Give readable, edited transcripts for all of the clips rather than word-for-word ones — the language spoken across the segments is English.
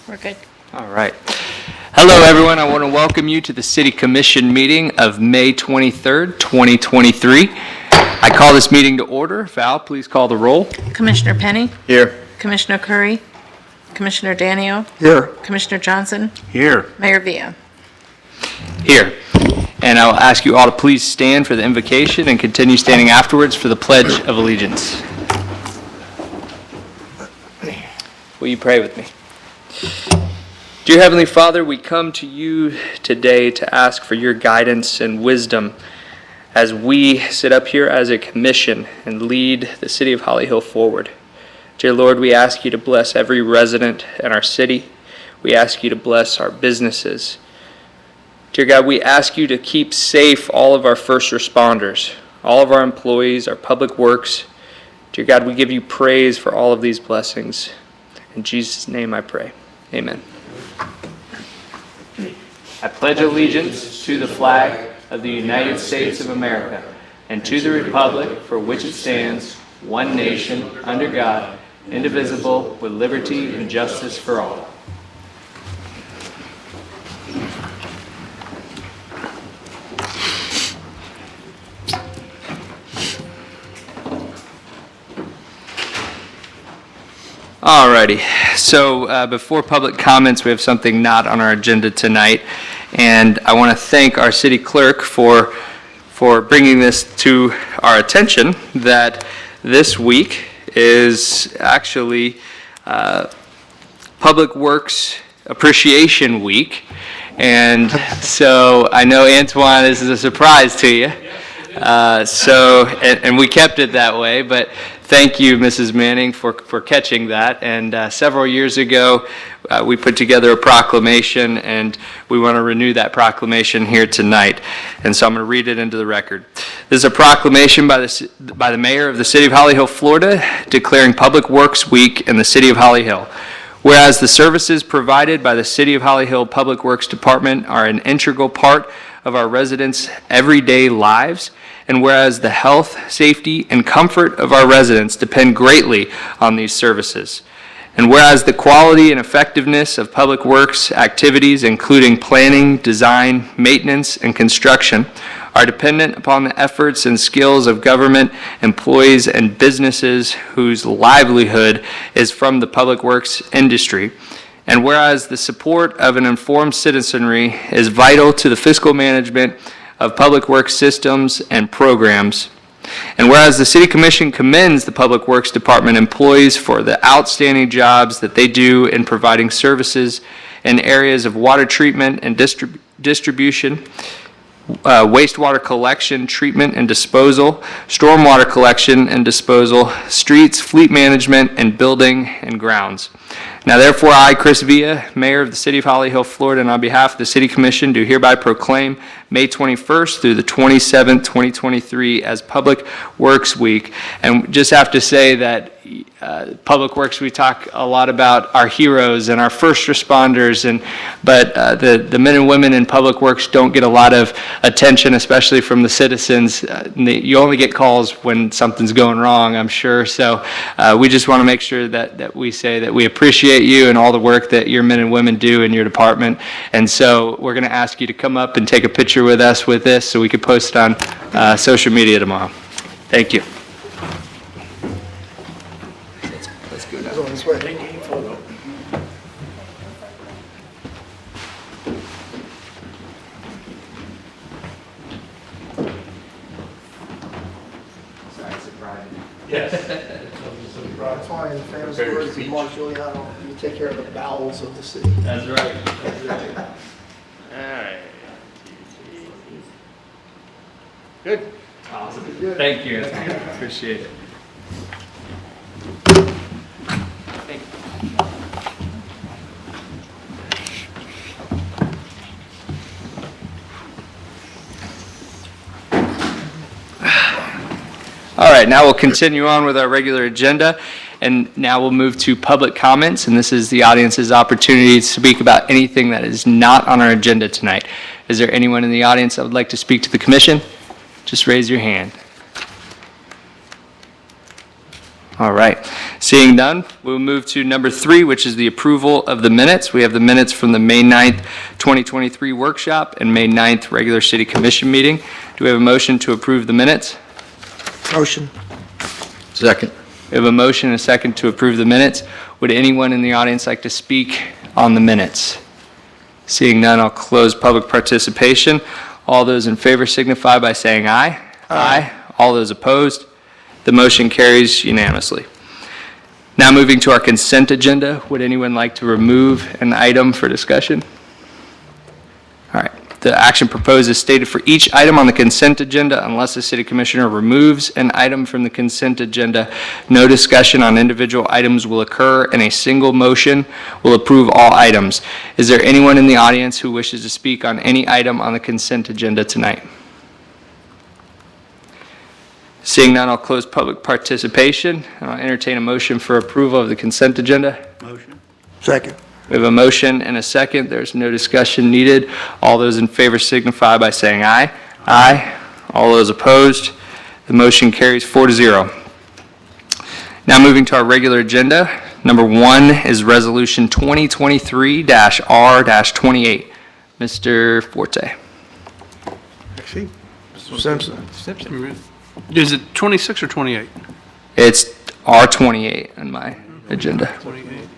We're good. All right. Hello, everyone. I want to welcome you to the City Commission meeting of May 23rd, 2023. I call this meeting to order. Val, please call the roll. Commissioner Penny, Here. Commissioner Curry, Commissioner Danio, Here. Commissioner Johnson, Here. Mayor Villa. Here. And I will ask you all to please stand for the invocation and continue standing afterwards for the Pledge of Allegiance. Will you pray with me? Dear Heavenly Father, we come to you today to ask for your guidance and wisdom as we sit up here as a commission and lead the city of Holly Hill forward. Dear Lord, we ask you to bless every resident in our city. We ask you to bless our businesses. Dear God, we ask you to keep safe all of our first responders, all of our employees, our public works. Dear God, we give you praise for all of these blessings. In Jesus' name I pray. Amen. I pledge allegiance to the flag of the United States of America and to the republic for which it stands, one nation, under God, indivisible, with liberty and justice for all. Alrighty, so before public comments, we have something not on our agenda tonight, and I want to thank our city clerk for bringing this to our attention, that this week is actually Public Works Appreciation Week, and so I know, Antoine, this is a surprise to you, and we kept it that way, but thank you, Mrs. Manning, for catching that. And several years ago, we put together a proclamation, and we want to renew that proclamation here tonight. And so I'm going to read it into the record. This is a proclamation by the mayor of the city of Holly Hill, Florida, declaring Public Works Week in the city of Holly Hill. Whereas the services provided by the City of Holly Hill Public Works Department are an integral part of our residents' everyday lives, and whereas the health, safety, and comfort of our residents depend greatly on these services. And whereas the quality and effectiveness of public works activities, including planning, design, maintenance, and construction, are dependent upon the efforts and skills of government employees and businesses whose livelihood is from the public works industry. And whereas the support of an informed citizenry is vital to the fiscal management of public works systems and programs. And whereas the City Commission commends the Public Works Department employees for the outstanding jobs that they do in providing services in areas of water treatment and distribution, wastewater collection, treatment and disposal, stormwater collection and disposal, streets, fleet management, and building and grounds. Now therefore, I, Chris Villa, Mayor of the City of Holly Hill, Florida, and on behalf of the City Commission, do hereby proclaim May 21st through the 27th, 2023 as Public Works Week. And just have to say that Public Works, we talk a lot about our heroes and our first responders, but the men and women in Public Works don't get a lot of attention, especially from the citizens. You only get calls when something's going wrong, I'm sure. So we just want to make sure that we say that we appreciate you and all the work that your men and women do in your department. And so we're going to ask you to come up and take a picture with us with this so we can post it on social media tomorrow. Thank you. Let's go down. This way. That's why in the famous words of Mark Giuliano, you take care of the bowels of the city. That's right. That's right. All right. Good. Awesome. Thank you. Appreciate it. Thank you. All right, now we'll continue on with our regular agenda, and now we'll move to public comments, and this is the audience's opportunity to speak about anything that is not on our agenda tonight. Is there anyone in the audience that would like to speak to the commission? Just raise your hand. All right. Seeing none, we'll move to number 3, which is the approval of the minutes. We have the minutes from the May 9th, 2023 workshop and May 9th regular city commission meeting. Do we have a motion to approve the minutes? Motion. Second. We have a motion and a second to approve the minutes. Would anyone in the audience like to speak on the minutes? Seeing none, I'll close public participation. All those in favor signify by saying aye. Aye. All those opposed? The motion carries unanimously. Now moving to our consent agenda, would anyone like to remove an item for discussion? All right. The action proposed is stated for each item on the consent agenda unless the city commissioner removes an item from the consent agenda. No discussion on individual items will occur and a single motion will approve all items. Is there anyone in the audience who wishes to speak on any item on the consent agenda tonight? Seeing none, I'll close public participation and I'll entertain a motion for approval of the consent agenda. Motion. Second. We have a motion and a second. There's no discussion needed. All those in favor signify by saying aye. Aye. All those opposed, the motion carries 4-0. Now moving to our regular agenda. Number 1 is Resolution 2023-R-28. Mr. Forte. Actually, Mr. Simpson. Is it 26 or 28? It's R28 on my agenda. 28.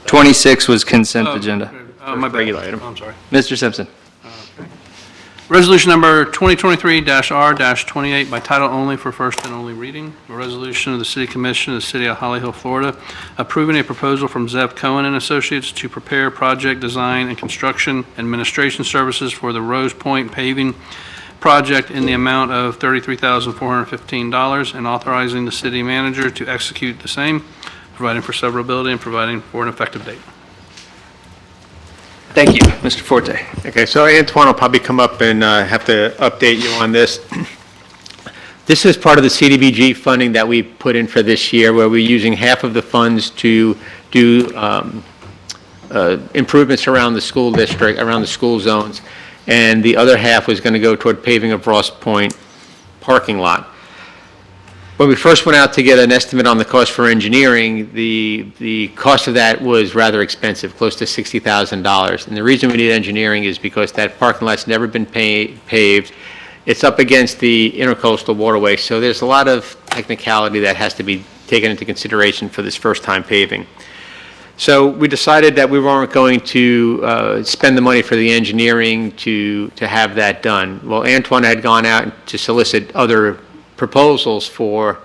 26 was consent agenda. My bad. Regular item. I'm sorry. Mr. Simpson. Resolution number 2023-R-28 by title only for first and only reading. A resolution of the City Commission of the City of Holly Hill, Florida, approving a proposal from Zev Cohen and Associates to prepare project design and construction administration services for the Rose Point paving project in the amount of $33,415 and authorizing the city manager to execute the same, providing for severability and providing for an effective date. Thank you. Mr. Forte. Okay, so Antoine will probably come up and have to update you on this. This is part of the CDBG funding that we put in for this year, where we're using half of the funds to do improvements around the school district, around the school zones, and the other half was going to go toward paving of Ross Point parking lot. When we first went out to get an estimate on the cost for engineering, the cost of that was rather expensive, close to $60,000. And the reason we need engineering is because that parking lot's never been paved. It's up against the intercoastal waterway, so there's a lot of technicality that has to be taken into consideration for this first-time paving. So we decided that we weren't going to spend the money for the engineering to have that done. Well, Antoine had gone out to solicit other proposals for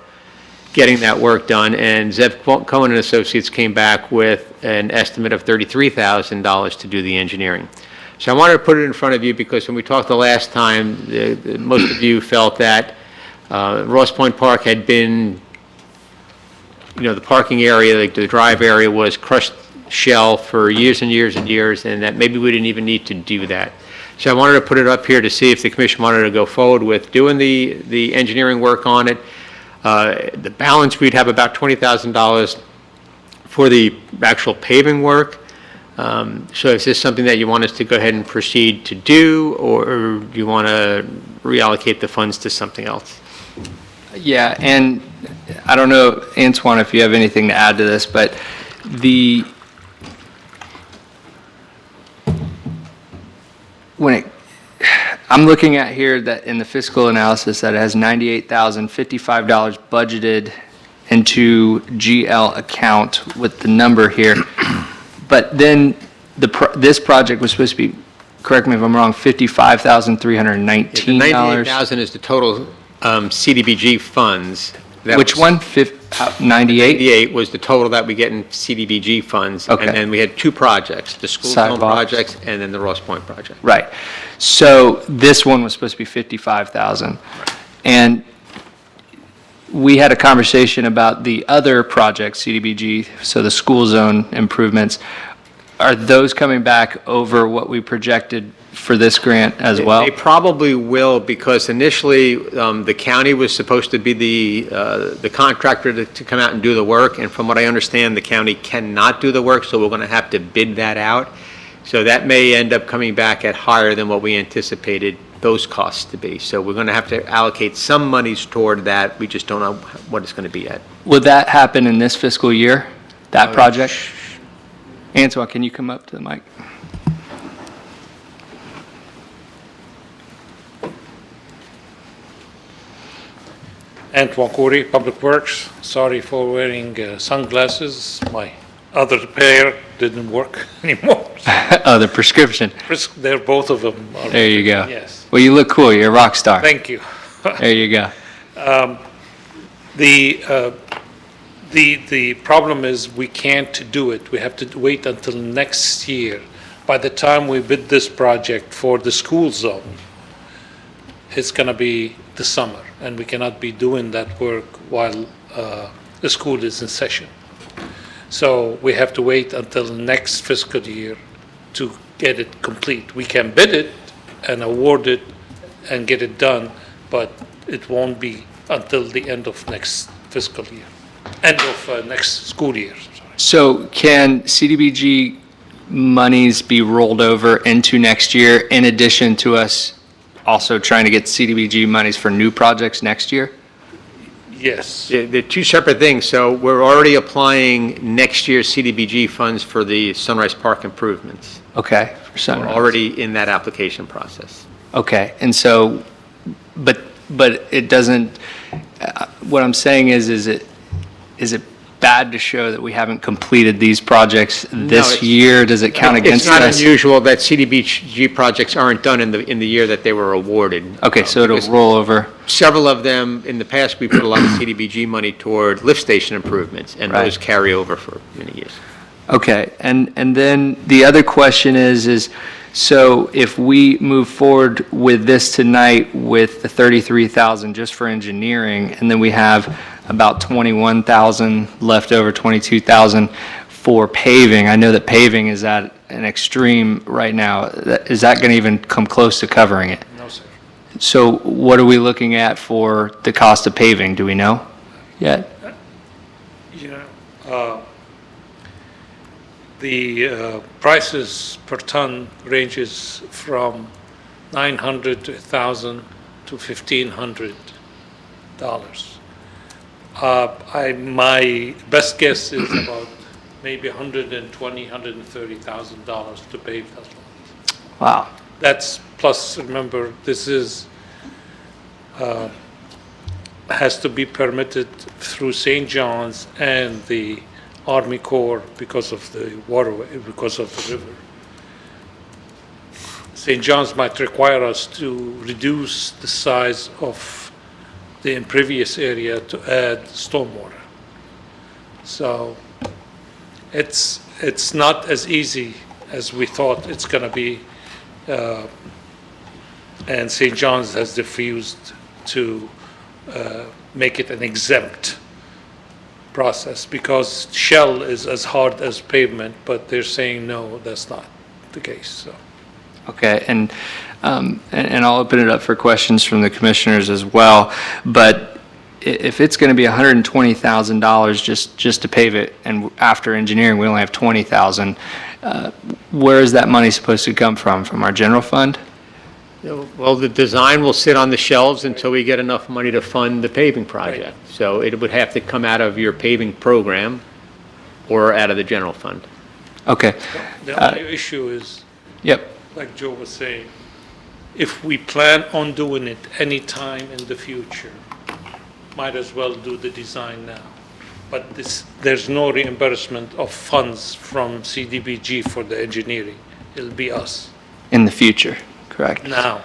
getting that work done, and Zev Cohen and Associates came back with an estimate of $33,000 to do the engineering. So I wanted to put it in front of you because when we talked the last time, most of you felt that Ross Point Park had been, the parking area, like the drive area, was crushed shell for years and years and years, and that maybe we didn't even need to do that. So I wanted to put it up here to see if the commission wanted to go forward with doing the engineering work on it. The balance, we'd have about $20,000 for the actual paving work. So is this something that you want us to go ahead and proceed to do, or do you want to reallocate the funds to something else? Yeah, and I don't know, Antoine, if you have anything to add to this, but I'm looking at here that in the fiscal analysis that it has $98,055 budgeted into GL account with the number here. But then this project was supposed to be, correct me if I'm wrong, $55,319. The $98,000 is the total CDBG funds. Which one? 98? 98 was the total that we get in CDBG funds. Okay. And then we had two projects, the school zone Sidewalks. projects and then the Ross Point project. Right. So this one was supposed to be 55,000. And we had a conversation about the other projects, CDBG, so the school zone improvements. Are those coming back over what we projected for this grant as well? They probably will, because initially, the county was supposed to be the contractor to come out and do the work, and from what I understand, the county cannot do the work, so we're going to have to bid that out. So that may end up coming back at higher than what we anticipated. those costs to be. So we're going to have to allocate some monies toward that. We just don't know what it's going to be at. Would that happen in this fiscal year, that project? Antoine, can you come up to the mic? Antoine Coury, Public Works. Sorry for wearing sunglasses. My other pair didn't work anymore. Oh, the prescription. They're both of them. are- There you go. Yes. Well, you look cool. You're a rock star. Thank you. There you go. The problem is we can't do it. We have to wait until next year. By the time we bid this project for the school zone, it's going to be the summer, and we cannot be doing that work while the school is in session. So we have to wait until next fiscal year to get it complete. We can bid it and award it and get it done, but it won't be until the end of next fiscal year, end of next school year, sorry. So can CDBG monies be rolled over into next year in addition to us also trying to get CDBG monies for new projects next year? Yes. They're two separate things. So we're already applying next year's CDBG funds for the Sunrise Park improvements. Okay, for We're Sunrise. already in that application process. Okay, and so, but it doesn't, what I'm saying is it bad to show that we haven't completed these projects this it's- year? Does it count against It's not us? unusual that CDBG projects aren't done in the year that they were awarded. Okay, so it'll Because roll over. Several of them, in the past, we put a lot of CDBG money toward lift station improvements, and those Right. carry over for many years. Okay, and then the other question is, so if we move forward with this tonight with the 33,000 just for engineering, and then we have about 21,000 left over, 22,000 for paving, I know that paving is at an extreme right now. Is that going to even come close to covering it? No, sir. So what are we looking at for the cost of paving? Do we know yet? The prices per ton ranges from $900 to $1,000 to $1,500. My best guess is about maybe $120,000, $130,000 to pave that lot. Wow. That's plus, remember, this is, has to be permitted through St. John's and the Army Corps because of the waterway, because of the river. St. John's might require us to reduce the size of the impervious area to add stormwater. So it's not as easy as we thought it's going to be. And St. John's has refused to make it an exempt process because shell is as hard as pavement, but they're saying, no, that's not the case, so. Okay, and I'll open it up for questions from the commissioners as well, but if it's going to be $120,000 just to pave it, and after engineering, we only have $20,000, where is that money supposed to come from? From our general fund? Well, the design will sit on the shelves until we get enough money to fund the paving project. So it would have to come out of your paving program or out of the general fund. Okay, The only issue is, yep, like Joe was saying, if we plan on doing it any time in the future, might as well do the design now. But there's no reimbursement of funds from CDBG for the engineering. It'll be us in the future, correct? now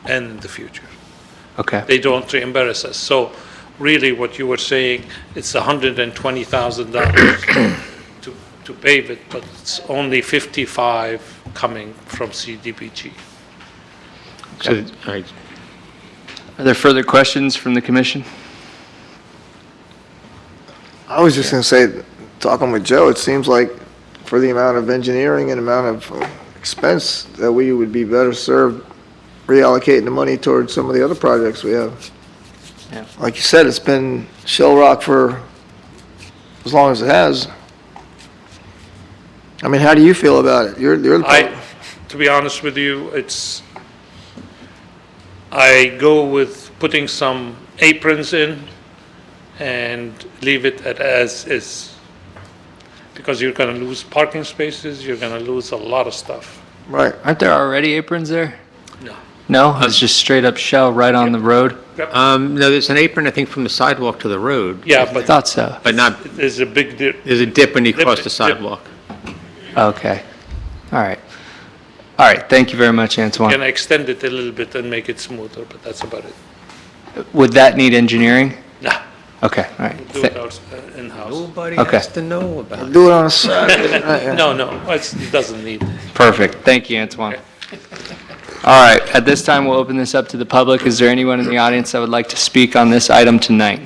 and in the future. Okay, They don't reimburse us. So really what you were saying, it's $120,000 to pave it, but it's only 55 coming from CDBG. So, all right. are there further questions from the commission? I was just gonna say, talking with Joe, it seems like for the amount of engineering and amount of expense, that we would be better served reallocating the money towards some of the other projects we have. Yeah. Like you said, it's been shell rock for as long as it has. I mean, how do you feel about it? You're the To be honest with you, I go with putting some aprons in and leave it as is. Because you're gonna lose parking spaces, you're gonna lose a lot of stuff. Right. Aren't there already aprons there? No. No, it's just straight up shell right on the road? No, there's an apron, I think, from the sidewalk to the road, Yeah, I but thought so. but not, there's a big there's a dip when you Dip cross it, the dip. sidewalk. Okay. All right. All right, thank you very much, Antoine. Can extend it a little bit and make it smoother, but that's about it. Would that need engineering? Nah, Okay, all right. do it out in-house. Nobody Okay. has to know about it. Do it on a Saturday night, yeah. No, it doesn't need. Perfect. Thank you, Antoine. All right, at this time, we'll open this up to the public. Is there anyone in the audience that would like to speak on this item tonight?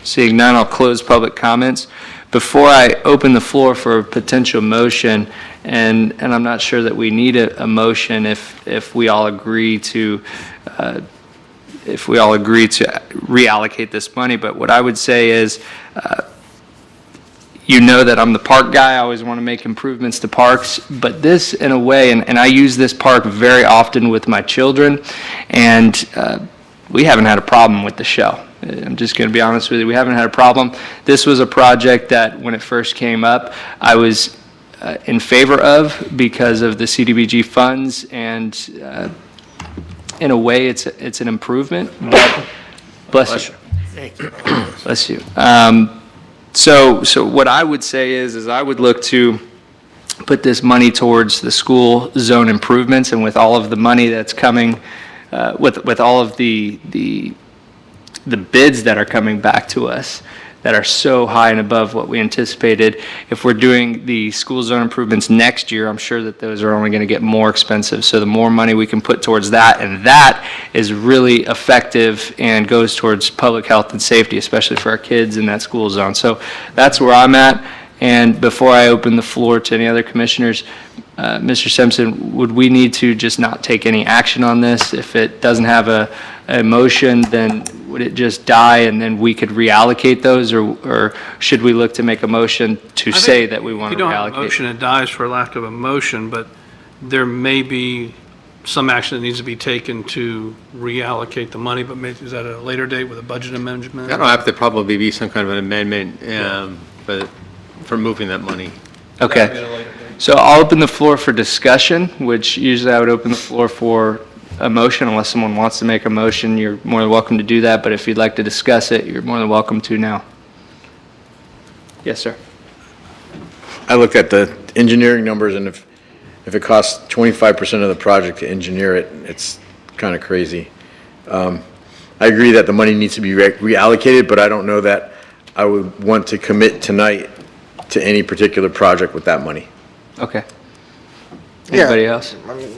Seeing none, I'll close public comments. Before I open the floor for a potential motion, and I'm not sure that we need a motion if we all agree to reallocate this money, but what I would say is, you know that I'm the park guy, I always want to make improvements to parks, but this, in a way, and I use this park very often with my children, and we haven't had a problem with the shell. I'm just going to be honest with you, we haven't had a problem. This was a project that, when it first came up, I was in favor of because of the CDBG funds, and in a way, it's an improvement, but, bless you. Bless you. So what I would say is I would look to put this money towards the school zone improvements, and with all of the money that's coming, with all of the bids that are coming back to us that are so high and above what we anticipated, if we're doing the school zone improvements next year, I'm sure that those are only going to get more expensive. So the more money we can put towards that, and that is really effective and goes towards public health and safety, especially for our kids in that school zone. So that's where I'm at. And before I open the floor to any other commissioners, Mr. Simpson, would we need to just not take any action on this? If it doesn't have a motion, then would it just die and then we could reallocate those? Or should we look to make a motion to say that we want to If you don't have a reallocate? motion, it dies for lack of a motion, but there may be some action that needs to be taken to reallocate the money, but maybe, is that at a later date with a budget amendment? That'll have to probably be some kind of an amendment, but for moving that money. Okay. So I'll open the floor for discussion, which usually I would open the floor for a motion. Unless someone wants to make a motion, you're more than welcome to do that. But if you'd like to discuss it, you're more than welcome to now. Yes, sir. I looked at the engineering numbers, and if it costs 25% of the project to engineer it, it's kind of crazy. I agree that the money needs to be reallocated, but I don't know that I would want to commit tonight to any particular project with that money. Okay. Yeah. Anybody else? I mean,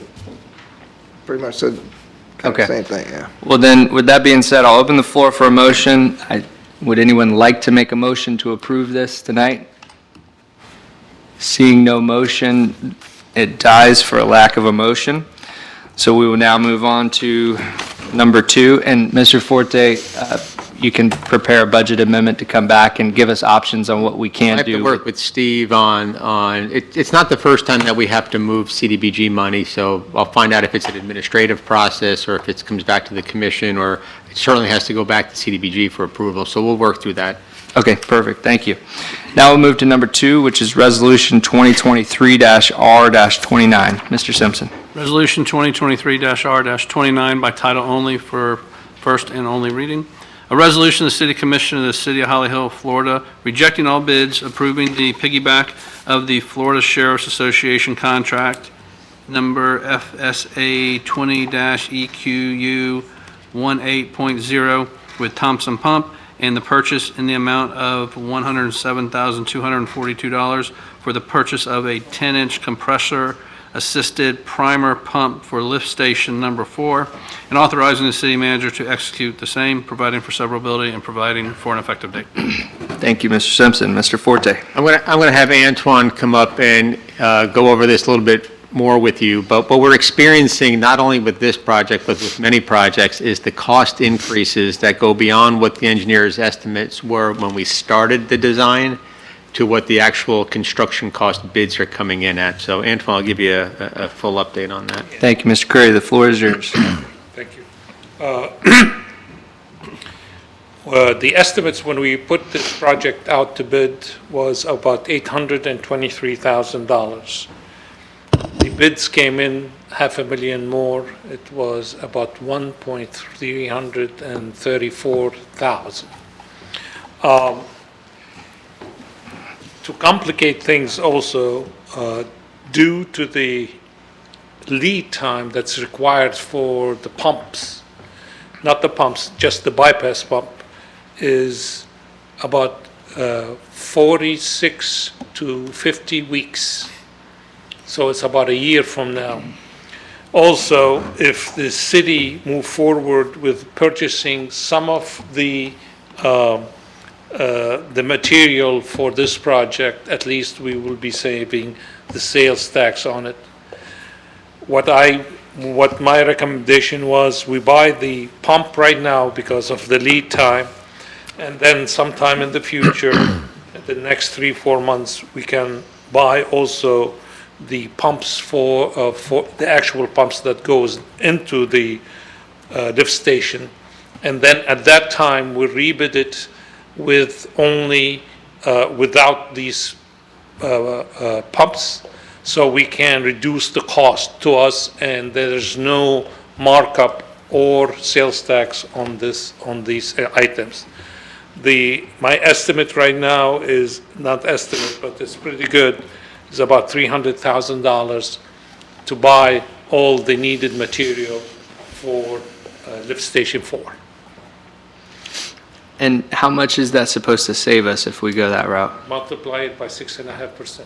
pretty much said kind Okay. of same thing, yeah. Well, then, with that being said, I'll open the floor for a motion. Would anyone like to make a motion to approve this tonight? Seeing no motion, it dies for a lack of a motion. So we will now move on to number 2. And Mr. Forte, you can prepare a budget amendment to come back and give us options on what we I can have to do. work with Steve on, it's not the first time that we have to move CDBG money, so I'll find out if it's an administrative process or if it comes back to the commission, or it certainly has to go back to CDBG for approval, so we'll work through that. Okay, perfect, thank you. Now we'll move to number 2, which is Resolution 2023-R-29. Mr. Simpson. Resolution 2023-R-29 by title only for first and only reading. A resolution of the City Commission of the City of Holly Hill, Florida, rejecting all bids, approving the piggyback of the Florida Sheriff's Association contract number FSA 20-EQU 18.0 with Thompson Pump, and the purchase in the amount of $107,242 for the purchase of a 10-inch compressor-assisted primer pump for lift station number 4, and authorizing the city manager to execute the same, providing for severability and providing for an effective date. Thank you, Mr. Simpson. Mr. Forte. I'm gonna have Antoine come up and go over this a little bit more with you, but what we're experiencing, not only with this project, but with many projects, is the cost increases that go beyond what the engineer's estimates were when we started the design. to what the actual construction cost bids are coming in at. So Antoine, I'll give you a full update on that. Thank you, Mr. Curry. The floor is yours. Thank you. The estimates when we put this project out to bid was about $823,000. The bids came in $500,000 more. It was about $1,334,000. To complicate things also, due to the lead time that's required for the pumps, not the pumps, just the bypass pump, is about 46 to 50 weeks. So it's about a year from now. Also, if the city move forward with purchasing some of the material for this project, at least we will be saving the sales tax on it. What my recommendation was, we buy the pump right now because of the lead time, and then sometime in the future, in the next 3-4 months, we can buy also the pumps for the actual pumps that goes into the lift station. And then at that time, we rebid it with only, without these pumps, so we can reduce the cost to us, and there's no markup or sales tax on these items. My estimate right now is, not estimate, but it's pretty good, is about $300,000 to buy all the needed material for lift station 4. And how much is that supposed to save us if we go that route? Multiply it by 6.5%.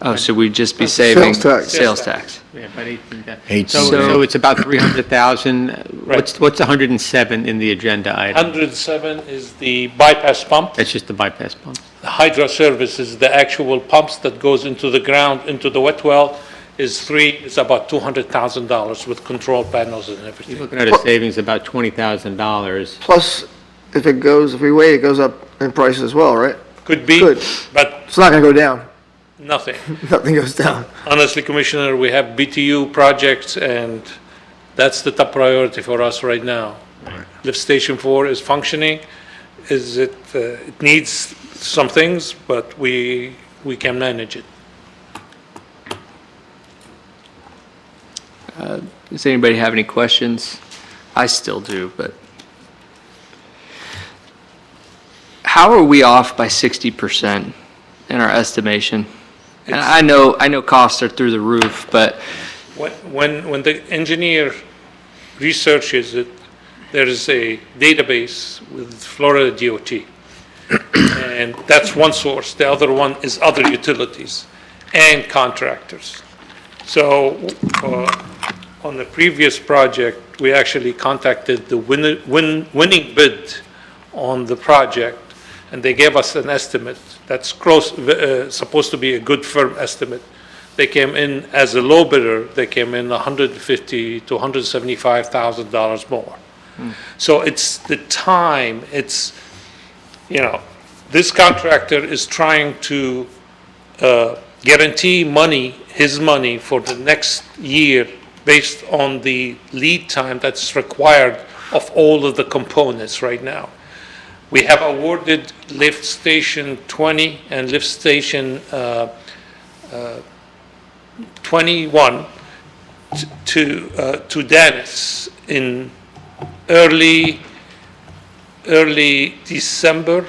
Oh, so we'd just be That's the saving sales tax. sales tax. Yeah, about 18. Eight. So it's about 300,000. What's 107 in the agenda item? 107 is the bypass pump. That's just the bypass pump. The Hydro Service is the actual pumps that goes into the ground, into the wet well, is about $200,000 with control panels and You're everything. looking at a savings of about $20,000. Plus, if we wait, it goes up in price as well, right? Could be, Good. but It's not gonna go down. nothing. Nothing goes down. Honestly, Commissioner, we have BTU projects, and that's the top priority for us right now. Lift Station 4 is functioning. It needs some things, but we can manage it. Does anybody have any questions? I still do, but. How are we off by 60% in our estimation? And I know costs are through the roof, but When the engineer researches it, there is a database with Florida DOT. And that's one source. The other one is other utilities and contractors. So on the previous project, we actually contacted the winning bid on the project, and they gave us an estimate that's supposed to be a good firm estimate. They came in as a low bidder, they came in $150,000 to $175,000 more. So it's the time, this contractor is trying to guarantee his money for the next year based on the lead time that's required of all of the components right now. We have awarded lift station 20 and lift station 21 to Dennis in early December,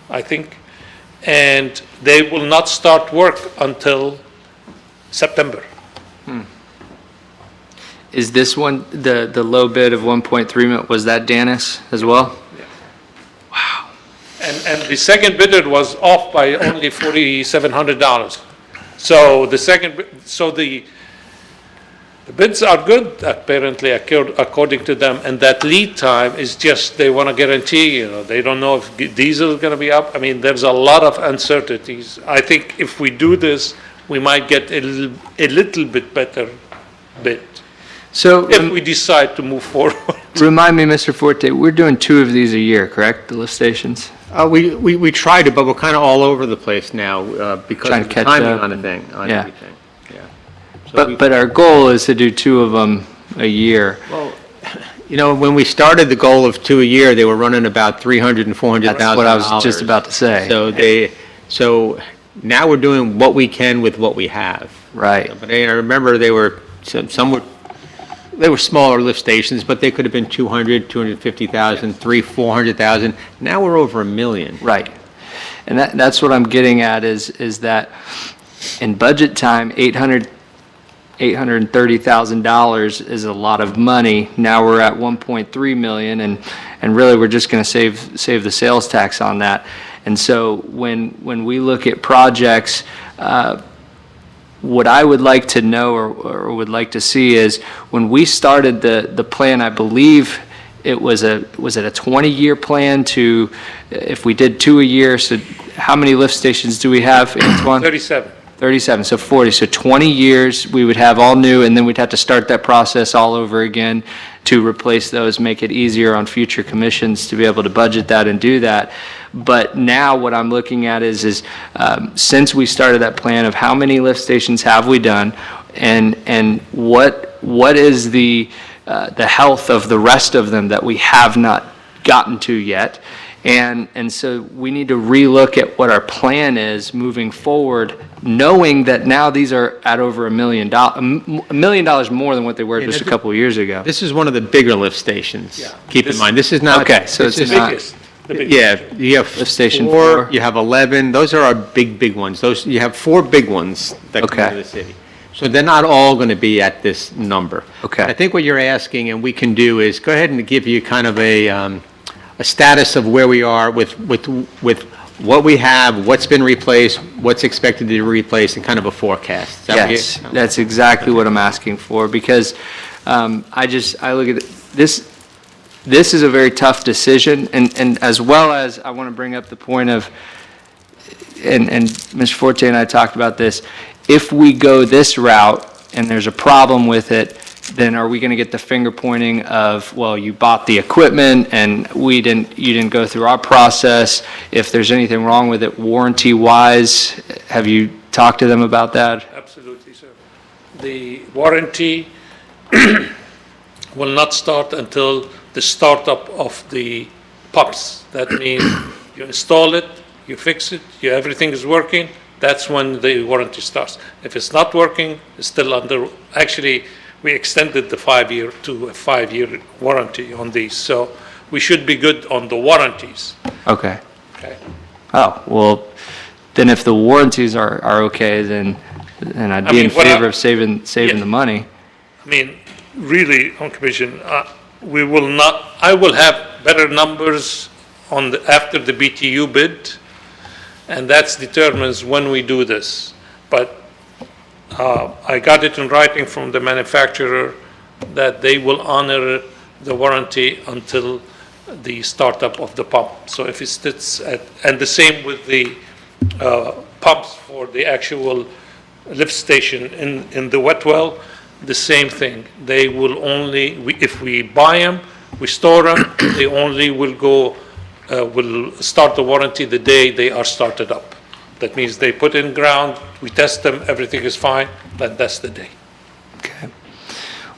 I think, and they will not start work until September. is this one, the low bid of 1.3 million, was that Dennis as well? And the second bidder was off by only $4,700. So the bids are good, apparently, according to them, and that lead time is just, they want to guarantee, they don't know if diesel is going to be up. I mean, there's a lot of uncertainties. I think if we do this, we might get a little bit better bid, So if we decide to move forward. remind me, Mr. Forte, we're doing 2 of these a year, correct? The lift stations? We tried to, but we're kind of all over the place now because Trying of to the catch timing up on the and- thing, on yeah. everything. Yeah. So we- But our goal is to do 2 of them a year. Well, you know, when we started the goal of 2 a year, they were running about $300,000 and $400,000. That's what I was just about to say. So now we're doing what we can with what we have. Right. But I remember they were smaller lift stations, but they could have been 200, 250,000, 400,000. Now we're over $1 million. Right. And that's what I'm getting at is that in budget time, $830,000 is a lot of money. Now we're at 1.3 million, and really we're just going to save the sales tax on that. And so when we look at projects, what I would like to know or would like to see is when we started the plan, I believe was it a 20-year plan to, if we did 2 a year, so how many lift stations do we have, Antoine? 37. 37, so 40, so 20 years, we would have all new, and then we'd have to start that process all over again to replace those, make it easier on future commissions to be able to budget that and do that. But now what I'm looking at is since we started that plan of how many lift stations have we done, and what is the health of the rest of them that we have not gotten to yet. And so we need to relook at what our plan is moving forward, knowing that now these are at over $1 million, $1 million more than what they were just a couple of years ago. This is one of the bigger lift stations. Yeah. Keep in This- mind, this is not. Okay, so this it's is not- Biggest, the biggest. Yeah, you have Lift station 4, 4. you have 11, those are our big ones. Those, you have 4 big ones that come Okay. into the city. So they're not all going to be at this number. Okay. I think what you're asking, and we can do, is go ahead and give you kind of a status of where we are with what we have, what's been replaced, what's expected to be replaced, and kind of a forecast. Is that what you- Yes, that's exactly what I'm asking for, because I look at this is a very tough decision, and as well as I want to bring up the point of, and Mr. Forte and I talked about this, if we go this route and there's a problem with it, then are we going to get the finger pointing of, well, you bought the equipment and you didn't go through our process? If there's anything wrong with it warranty-wise, have you talked to them about that? Absolutely, sir. The warranty will not start until the startup of the pumps. That means you install it, you fix it, everything is working, that's when the warranty starts. If it's not working, it's still under, actually, we extended the 5-year to a 5-year warranty on these. So we should be good on the warranties, Okay. okay? Oh, well, then if the warranties are okay, then I'd be in mean, what favor I- of saving Yeah. the money. I mean, really, on commission, I will have better numbers after the BTU bid, and that determines when we do this. But I got it in writing from the manufacturer that they will honor the warranty until the startup of the pump. So if it sits and the same with the pumps for the actual lift station in the wet well, the same thing. They will only, if we buy them, we store them, they only will start the warranty the day they are started up. That means they put in ground, we test them, everything is fine, then that's the day. Okay.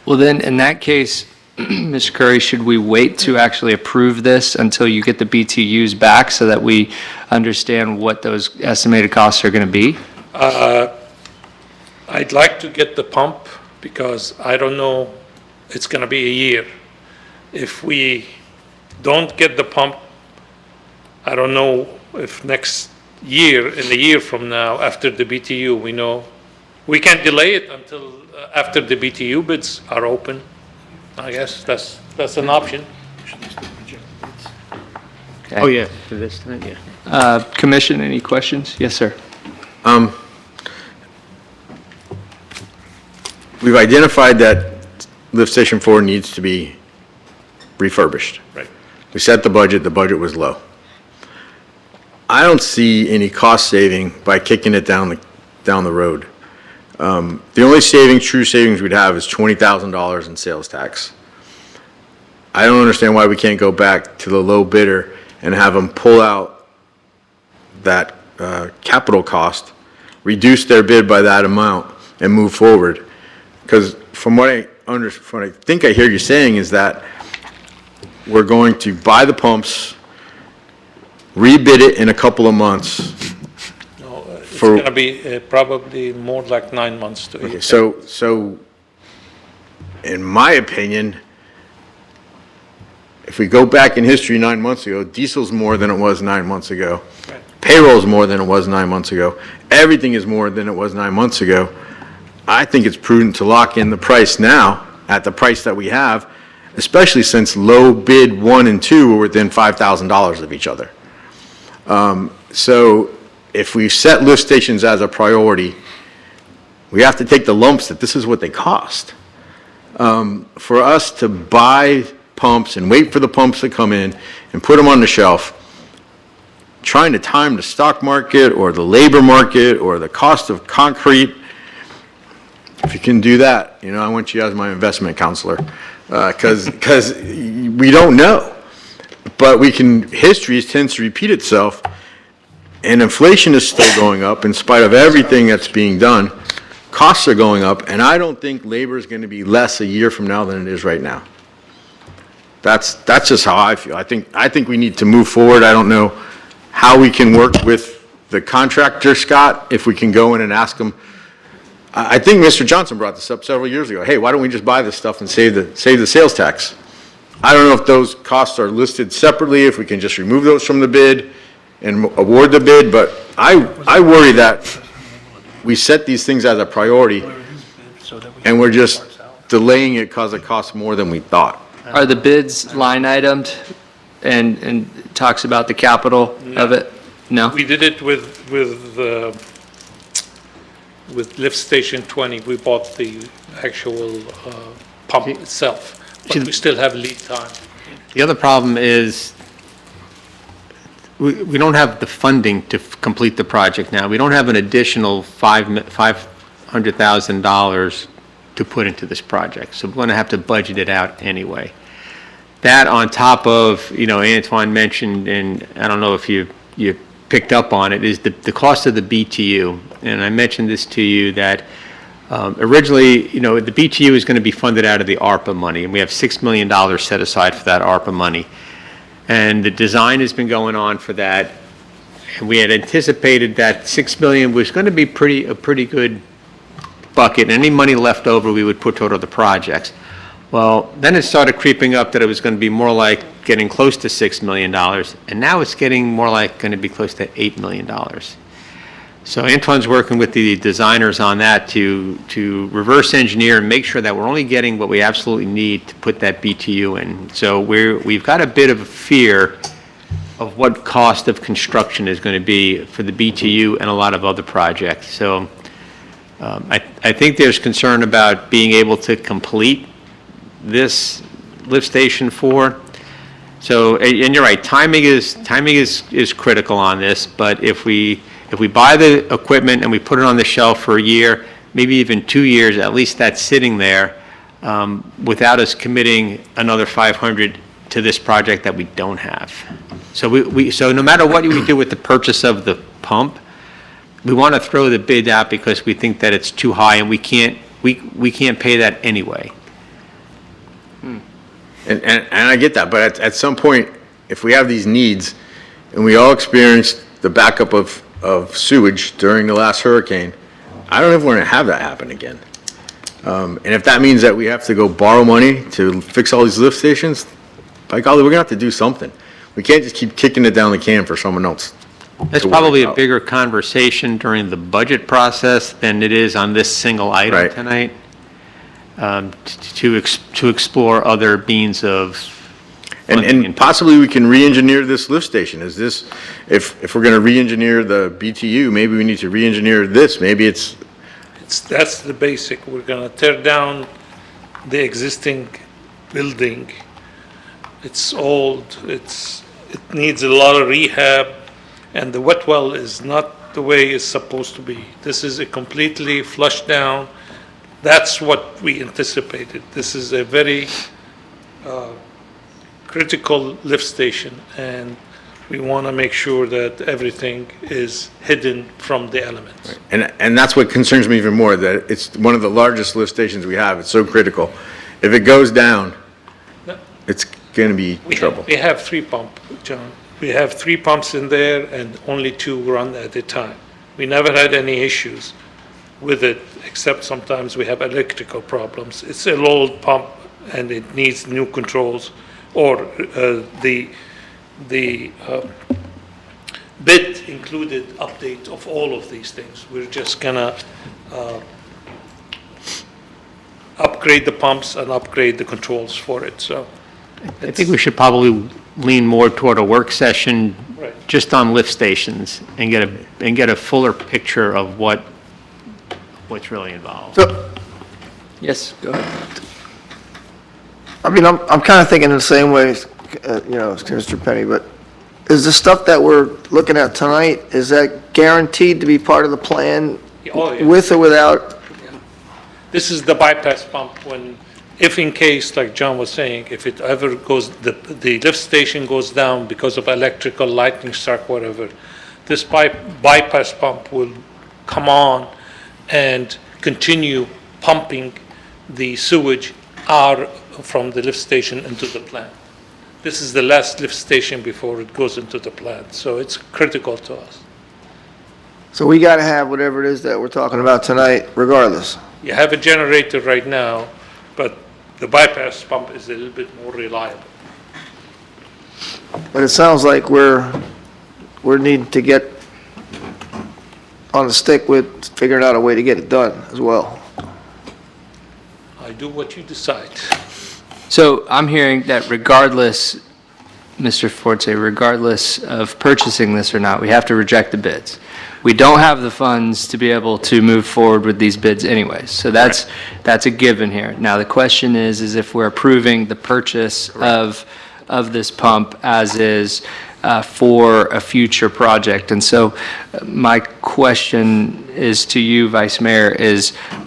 Well, then, in that case, Mr. Curry, should we wait to actually approve this until you get the BTUs back so that we understand what those estimated costs are going to be? I'd like to get the pump because I don't know, it's going to be a year. If we don't get the pump, I don't know if next year, in a year from now, after the BTU, we know, we can delay it until after the BTU bids are open. I guess that's an option. Okay. Oh, yeah, for this tonight, yeah. Commission, any questions? Yes, sir. We've identified that lift station 4 needs to be refurbished. Right. We set the budget was low. I don't see any cost saving by kicking it down the road. The only true savings we'd have is $20,000 in sales tax. I don't understand why we can't go back to the low bidder and have them pull out that capital cost, reduce their bid by that amount, and move forward. Because from what I think I hear you saying is that we're going to buy the pumps, rebid it in a couple of months. No, it's For- going to be probably more like 9 months to 8. Okay, so in my opinion, if we go back in history 9 months ago, diesel's more than it was 9 months ago. Right. Payroll's more than it was 9 months ago. Everything is more than it was 9 months ago. I think it's prudent to lock in the price now at the price that we have, especially since low bid 1 and 2 were within $5,000 of each other. So if we set lift stations as a priority, we have to take the lumps that this is what they cost. For us to buy pumps and wait for the pumps to come in and put them on the shelf, trying to time the stock market or the labor market or the cost of concrete, if you can do that, I want you as my investment counselor, because we don't know. But history tends to repeat itself, and inflation is still going up in spite of everything that's being done. Costs are going up, and I don't think labor is going to be less a year from now than it is right now. That's just how I feel. I think we need to move forward. I don't know how we can work with the contractor, Scott, if we can go in and ask them. I think Mr. Johnson brought this up several years ago. Hey, why don't we just buy this stuff and save the sales tax? I don't know if those costs are listed separately, if we can just remove those from the bid and award the bid, but I worry that we set these things as a priority and we're just delaying it because it costs more than we thought. Are the bids line itemed and talks about the capital of it? No? We did it with lift station 20. We bought the actual pump itself, but we still have lead time. The other problem is we don't have the funding to complete the project now. We don't have an additional $500,000 to put into this project, so we're going to have to budget it out anyway. That on top of, Antoine mentioned, and I don't know if you picked up on it, is the cost of the BTU. And I mentioned this to you that originally, the BTU is going to be funded out of the ARPA money, and we have $6 million set aside for that ARPA money. And the design has been going on for that, and we had anticipated that $6 million was going to be a pretty good bucket, and any money left over we would put toward other projects. Well, then it started creeping up that it was going to be more like getting close to $6 million, and now it's getting more like going to be close to $8 million. So Antoine's working with the designers on that to reverse engineer and make sure that we're only getting what we absolutely need to put that BTU in. So we've got a bit of a fear of what cost of construction is going to be for the BTU and a lot of other projects. So I think there's concern about being able to complete this lift station 4. So, and you're right, timing is critical on this, but if we buy the equipment and we put it on the shelf for a year, maybe even 2 years, at least that's sitting there, without us committing another 500 to this project that we don't have. So so no matter what we do with the purchase of the pump, we want to throw the bid out because we think that it's too high and we can't pay that anyway. And I get that, but at some point, if we have these needs, and we all experienced the backup of sewage during the last hurricane, I don't know if we're going to have that happen again. And if that means that we have to go borrow money to fix all these lift stations, by golly, we're going to have to do something. We can't just keep kicking it down the can for someone else. That's to worry probably a about. bigger conversation during the budget process than it is on this single item Right. tonight, to explore other means of funding And possibly we can re-engineer this lift station. Is this, if we're going to re-engineer the BTU, maybe we need to re-engineer this. Maybe That's the basic. We're going to tear down the existing building. It's old, it needs a lot of rehab, and the wet well is not the way it's supposed to be. This is a completely flushed down. That's what we anticipated. This is a very critical lift station, and We want to make sure that everything is hidden from the elements. And that's what concerns me even more, that it's one of the largest lift stations we have. It's so critical. If it goes down, No. it's going to be trouble. We have 3 pumps, John. We have 3 pumps in there and only 2 run at a time. We never had any issues with it, except sometimes we have electrical problems. It's an old pump and it needs new controls, or the bid included update of all of these things. We're just gonna upgrade the pumps and upgrade the controls for it, so. I think we should probably lean more toward a work session Right. just on lift stations and get a fuller picture of what's really involved. So, Yes, go ahead. I mean, I'm kind of thinking the same way, as Mr. Penny, but is the stuff that we're looking at tonight, is that guaranteed to be part of the plan Oh, yeah. with or without? This is the bypass pump when, if in case, like John was saying, if it ever goes, the lift station goes down because of electrical, lightning struck, whatever, this bypass pump will come on and continue pumping the sewage out from the lift station into the plant. This is the last lift station before it goes into the plant, so it's critical to us. So we got to have whatever it is that we're talking about tonight regardless. You have a generator right now, but the bypass pump is a little bit more reliable. But it sounds like we're needing to get on the stick with figuring out a way to get it done as well. I do what you decide. So I'm hearing that regardless, Mr. Forte, regardless of purchasing this or not, we have to reject the bids. We don't have the funds to be able to move forward with these bids anyways. So that's a given here. Now, the question is if we're approving the purchase of this pump as is for a future project. And so my question is to you, Vice Mayor,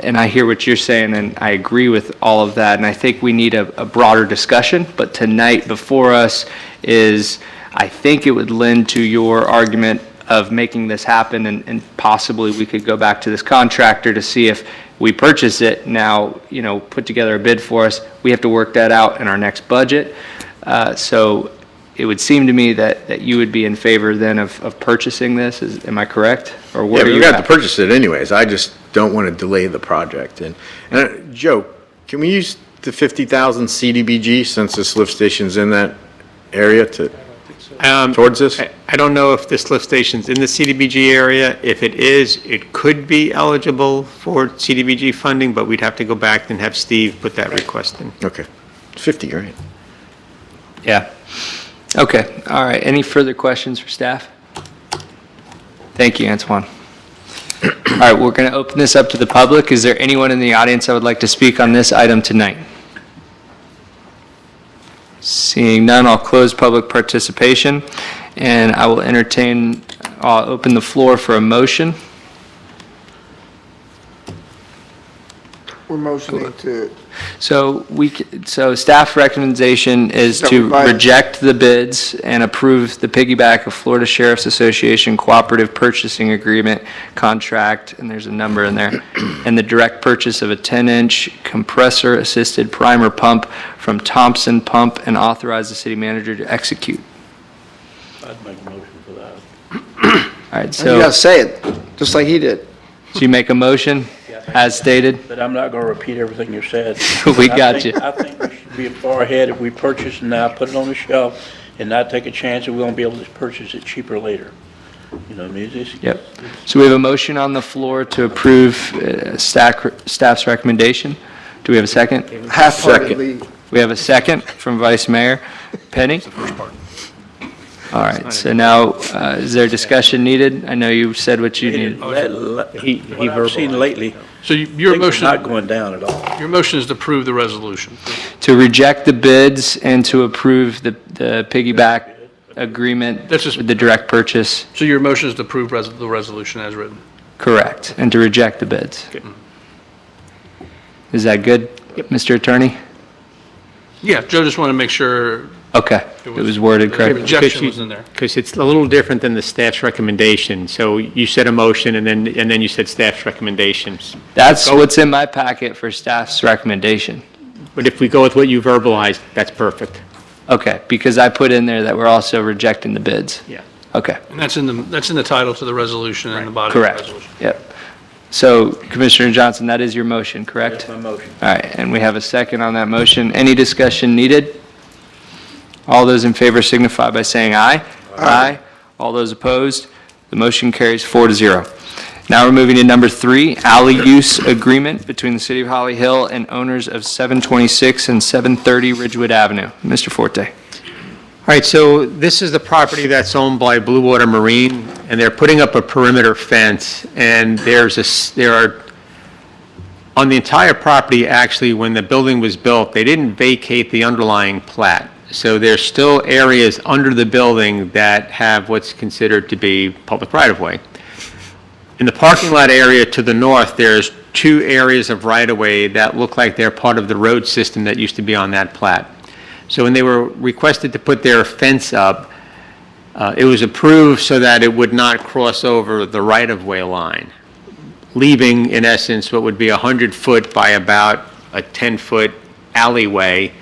and I hear what you're saying, and I agree with all of that, and I think we need a broader discussion, but tonight before us I think it would lend to your argument of making this happen, and possibly we could go back to this contractor to see if we purchase it now, put together a bid for us. We have to work that out in our next budget. So it would seem to me that you would be in favor then of purchasing this. Am I correct? Or Yeah, where are but you we have to at? purchase it anyways. I just don't want to delay the project. And Joe, can we use the 50,000 CDBG since this lift station's in that area towards this? I don't know if this lift station's in the CDBG area. If it is, it could be eligible for CDBG funding, but we'd have to go back and have Steve put that request in. Okay. 50, right? Yeah. Okay, all right. Any further questions for staff? Thank you, Antoine. All right, we're going to open this up to the public. Is there anyone in the audience that would like to speak on this item tonight? Seeing none, I'll close public participation, and I'll open the floor for a motion. We're motioning to, So staff recommendation is That to provide- reject the bids and approve the piggyback of Florida Sheriff's Association Cooperative Purchasing Agreement contract, and there's a number in there, and the direct purchase of a 10-inch compressor-assisted primer pump from Thompson Pump, and authorize the city manager to execute. I'd make a motion for that. All right, you so gotta say it, just like he did. you make a motion as stated? But I'm not gonna repeat everything you said. We got you. I think we should be far ahead if we purchase it now, put it on the shelf, and not take a chance that we won't be able to purchase it cheaper later. You know what I mean? Yep. So we have a motion on the floor to approve staff's recommendation. Do we have a second? Half-heartedly. We have a second from Vice Mayor Penny. All right, so now, is there discussion needed? I know you said what you needed. What I've seen lately, So your things are motion, not going down at all. your motion is to approve the resolution. To reject the bids and to approve the piggyback agreement That's just- with the direct purchase. So your motion is to approve the resolution as written. Correct, and to reject the bids. Is that good, Mr. Attorney? Yeah, Joe just wanted to make sure Okay, it was worded The correctly. rejection was in there. Because it's a little different than the staff's recommendation. So you said a motion, and then you said staff's recommendations. That's what's in my packet for staff's recommendation. But if we go with what you verbalized, that's perfect. Okay, because I put in there that we're also rejecting the bids. Yeah. Okay, And that's in the title to the resolution and the body of the correct. resolution. Yep. So Commissioner Johnson, that is your motion, correct? That's my motion. All right, and we have a second on that motion. Any discussion needed? All those in favor signify by saying aye. Aye. All those opposed? The motion carries 4-0. Now we're moving to number 3, alley use agreement between the City of Holly Hill and owners of 726 and 730 Ridgewood Avenue. Mr. Forte. All right, so this is the property that's owned by Blue Water Marine, and they're putting up a perimeter fence, and there are, on the entire property, actually, when the building was built, they didn't vacate the underlying plat. So there's still areas under the building that have what's considered to be public right-of-way. In the parking lot area to the north, there's 2 areas of right-of-way that look like they're part of the road system that used to be on that plat. So when they were requested to put their fence up, it was approved so that it would not cross over the right-of-way line, leaving, in essence, what would be 100-foot by about a 10-foot alleyway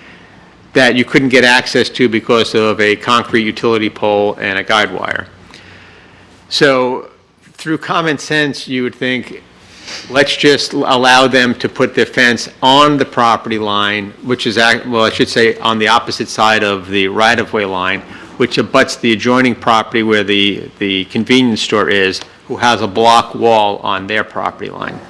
that you couldn't get access to because of a concrete utility pole and a guide wire. So through common sense, you would think, let's just allow them to put their fence on the property line, which is, well, I should say, on the opposite side of the right-of-way line, which abuts the adjoining property where the convenience store is, who has a block wall on their property line.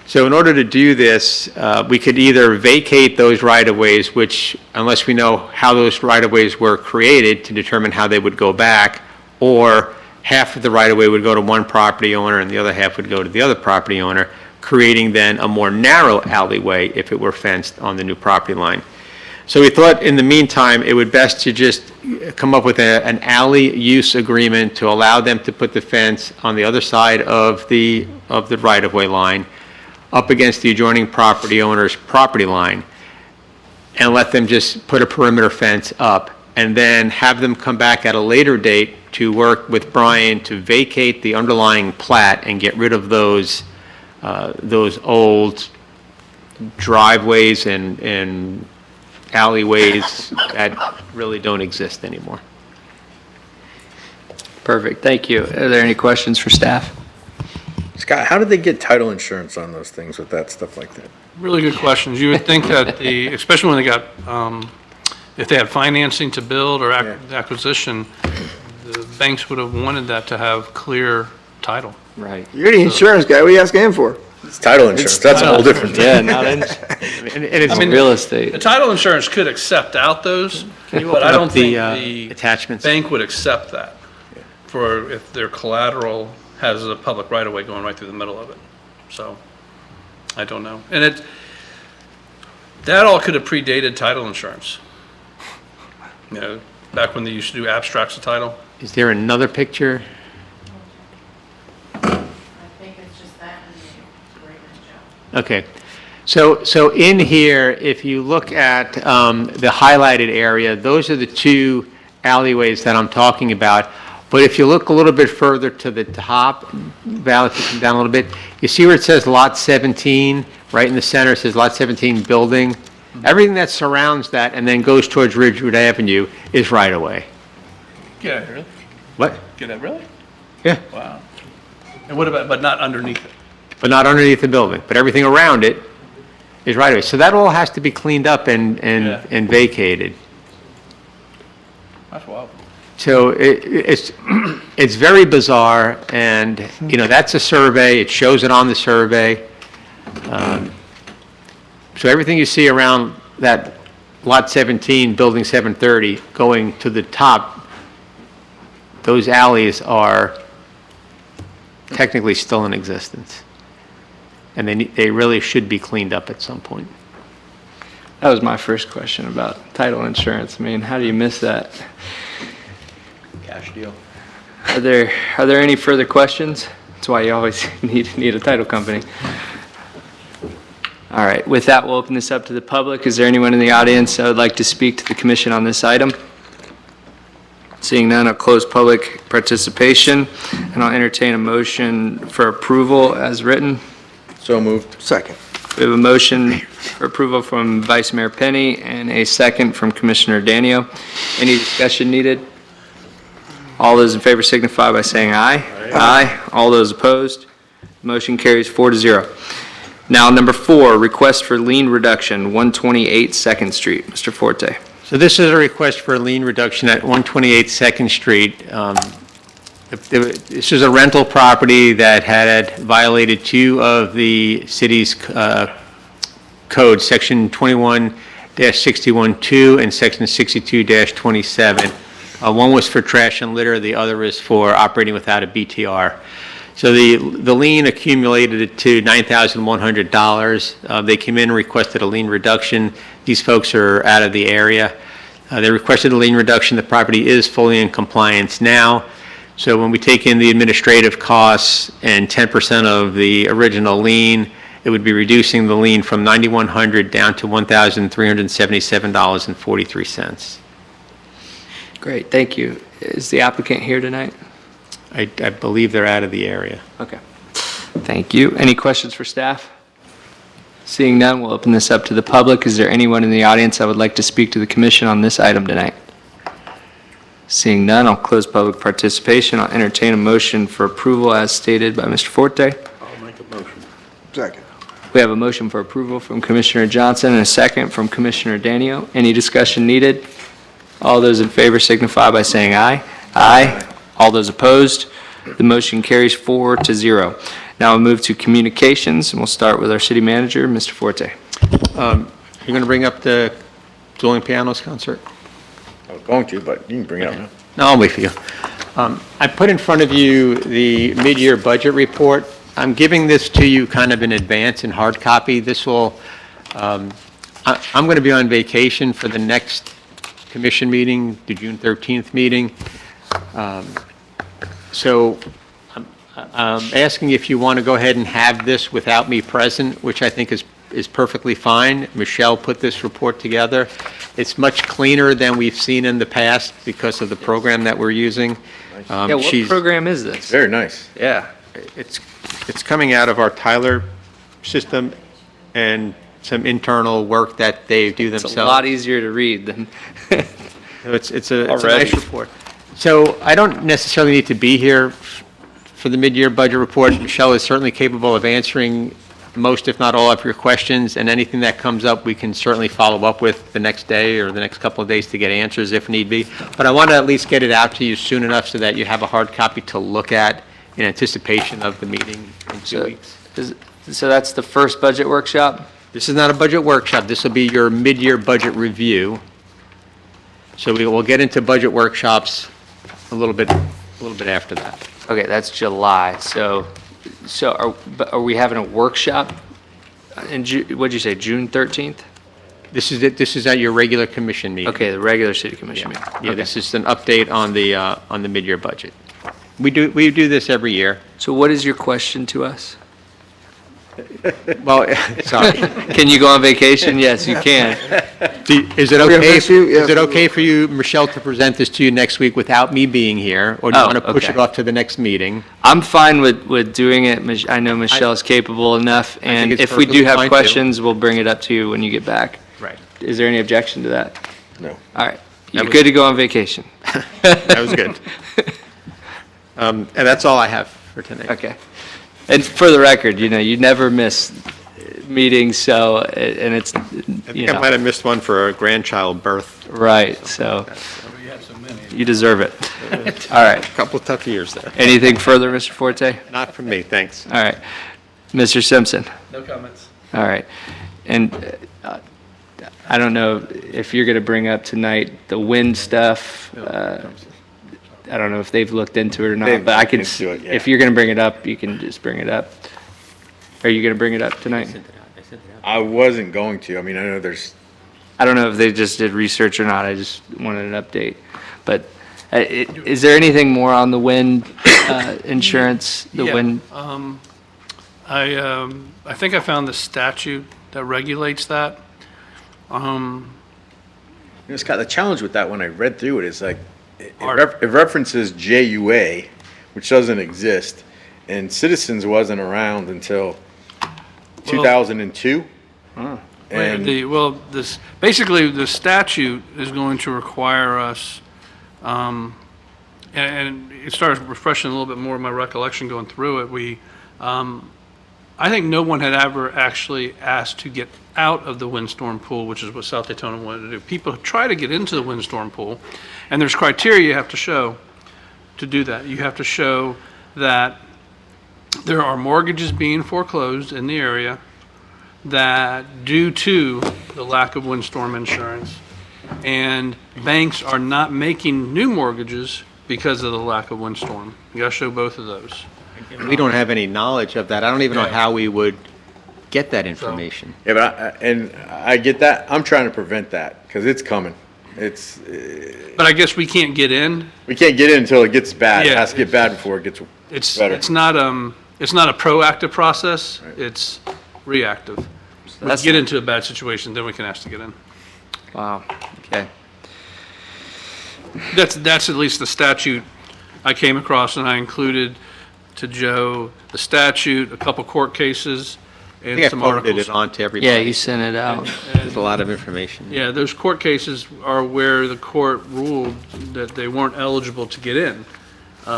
So in order to do this, we could either vacate those right-of-ways, which, unless we know how those right-of-ways were created to determine how they would go back, or half of the right-of-way would go to one property owner and the other half would go to the other property owner, creating then a more narrow alleyway if it were fenced on the new property line. So we thought in the meantime, it would best to just come up with an alley use agreement to allow them to put the fence on the other side of the right-of-way line, up against the adjoining property owner's property line, and let them just put a perimeter fence up, and then have them come back at a later date to work with Brian to vacate the underlying plat and get rid of those old driveways and alleyways that really don't exist anymore. Perfect, thank you. Are there any questions for staff? Scott, how did they get title insurance on those things with that stuff like that? Really good questions. You would think that especially when they got, if they had financing to build or acquisition, the banks would have wanted that to have clear title. Right. You're the insurance guy, what are you asking him for? It's title insurance, that's a whole different thing. Yeah, not in, And it's real The estate. title insurance could accept out those, but I up don't think the the attachments. bank would accept that for if their collateral has a public right-of-way going right through the middle of it. So, I don't know. And that all could have predated title insurance. You know, back when they used to do abstracts of title. Is there another picture? I think it's just that and the agreement, Joe. Okay. So in here, if you look at the highlighted area, those are the 2 alleyways that I'm talking about. But if you look a little bit further to the top, Val, if you come down a little bit, you see where it says Lot 17, right in the center, it says Lot 17 building. Everything that surrounds that and then goes towards Ridgewood Avenue is right-of-way. Yeah, really? What? Get that, really? Yeah, Wow. And what about, but not underneath it? but not underneath the building, but everything around it is right-of-way. So that all has to be cleaned up and vacated. That's wild. So it's very bizarre, and, you know, that's a survey, it shows it on the survey. So everything you see around that Lot 17, Building 730, going to the top, those alleys are technically still in existence. And they really should be cleaned up at some point. That was my first question about title insurance. I mean, how do you miss that? Cash deal. Are there any further questions? That's why you always need a title company. All right, with that, we'll open this up to the public. Is there anyone in the audience that would like to speak to the commission on this item? Seeing none, I'll close public participation, and I'll entertain a motion for approval as written. So moved. Second. We have a motion for approval from Vice Mayor Penny and a second from Commissioner Danio. Any discussion needed? All those in favor signify by saying aye. Aye. All those opposed? Motion carries 4-0. Now, number 4, request for lien reduction, 128 Second Street. Mr. Forte. So this is a request for a lien reduction at 128 Second Street. This is a rental property that had violated 2 of the city's code, Section 21-61-2 and Section 62-27. One was for trash and litter, the other is for operating without a BTR. So the lien accumulated to $9,100. They came in and requested a lien reduction. These folks are out of the area. They requested a lien reduction. The property is fully in compliance now. So when we take in the administrative costs and 10% of the original lien, it would be reducing the lien from $9,100 down to $1,377.43. Great, thank you. Is the applicant here tonight? I believe they're out of the area. Okay. Thank you. Any questions for staff? Seeing none, we'll open this up to the public. Is there anyone in the audience that would like to speak to the commission on this item tonight? Seeing none, I'll close public participation. I'll entertain a motion for approval as stated by Mr. Forte. I'll make a motion. Second. We have a motion for approval from Commissioner Johnson and a second from Commissioner Danio. Any discussion needed? All those in favor signify by saying aye. Aye. All those opposed? The motion carries 4-0. Now we'll move to communications, and we'll start with our city manager, Mr. Forte. You're going to bring up the dueling pianos concert? I was going to, but you can bring it up now. No, I'll wait for you. I put in front of you the mid-year budget report. I'm giving this to you kind of in advance in hard copy. This will, I'm going to be on vacation for the next commission meeting, the June 13th meeting. So I'm asking if you want to go ahead and have this without me present, which I think is perfectly fine. Michelle put this report together. It's much cleaner than we've seen in the past because of the program that we're using. Yeah, what program is this? Very nice. Yeah. It's coming out of our Tyler system and some internal work that they do It's themselves. a lot easier to read than, It's a Already. nice report. So I don't necessarily need to be here for the mid-year budget report. Michelle is certainly capable of answering most, if not all, of your questions, and anything that comes up, we can certainly follow up with the next day or the next couple of days to get answers if need be. But I want to at least get it out to you soon enough so that you have a hard copy to look at in anticipation of the meeting in 2 So- weeks. so that's the first budget workshop? This is not a budget workshop. This will be your mid-year budget review. So we will get into budget workshops a little bit after that. Okay, that's July, so are we having a workshop in what'd you say, June 13th? This is at your regular commission meeting. Okay, the regular city commission Yeah, meeting. yeah, Okay. this is an update on the mid-year budget. We do this every year. So what is your question to us? Well, sorry. Can you go on vacation? Yes, you can. Is it We're gonna okay, miss you, yes. is it okay for you, Michelle, to present this to you next week without me being here? Or do you Oh, want to push okay. it off to the next meeting? I'm fine with doing it. I know Michelle's capable enough, and it's if we do perfectly have fine, too. questions, we'll bring it up to you when you get back. Right. Is there any objection to that? No. All right. You're was- good to go on vacation. That was good. And that's all I have for tonight. Okay. And for the record, you never miss meetings, so, and it's, I think I might have missed one for a grandchild birth. right, so. You deserve it. All right. Couple of tough years there. Anything further, Mr. Forte? Not from me, thanks. All right. Mr. Simpson? No comments. All right. And I don't know if you're going to bring up tonight the wind stuff. I don't know if they've looked into it or not, They've but I looked can, into it, yeah. if you're going to bring it up, you can just bring it up. Are you going to bring it up tonight? I wasn't going to. I mean, I know there's, I don't know if they just did research or not. I just wanted an update. But is there anything more on the wind insurance? The Yeah, wind? I think I found the statute that regulates that. Scott, the challenge with that, when I read through it, is like, Art. it references JUA, which doesn't exist, and Citizens wasn't around until 2002. And Basically, the statute is going to require us, and it started refreshing a little bit more of my recollection going through it. I think no one had ever actually asked to get out of the windstorm pool, which is what South Daytona wanted to do. People try to get into the windstorm pool, and there's criteria you have to show to do that. You have to show that there are mortgages being foreclosed in the area, that due to the lack of windstorm insurance, and banks are not making new mortgages because of the lack of windstorm. You gotta show both of those. We don't have any knowledge of that. I don't even know how we would get that information. Yeah, but I get that. I'm trying to prevent that, because it's coming. But I guess we can't get in. We can't get in until it gets bad. It Yeah, has to get bad before it gets better. It's not a proactive process, it's reactive. We that's get not- into a bad situation, then we can ask to get in. Wow, okay. That's at least the statute I came across, and I included to Joe the statute, a couple court cases, I and think I some forwarded articles. it on to everybody. Yeah, you sent it out. There's a lot of information. Yeah, those court cases are where the court ruled that they weren't eligible to get in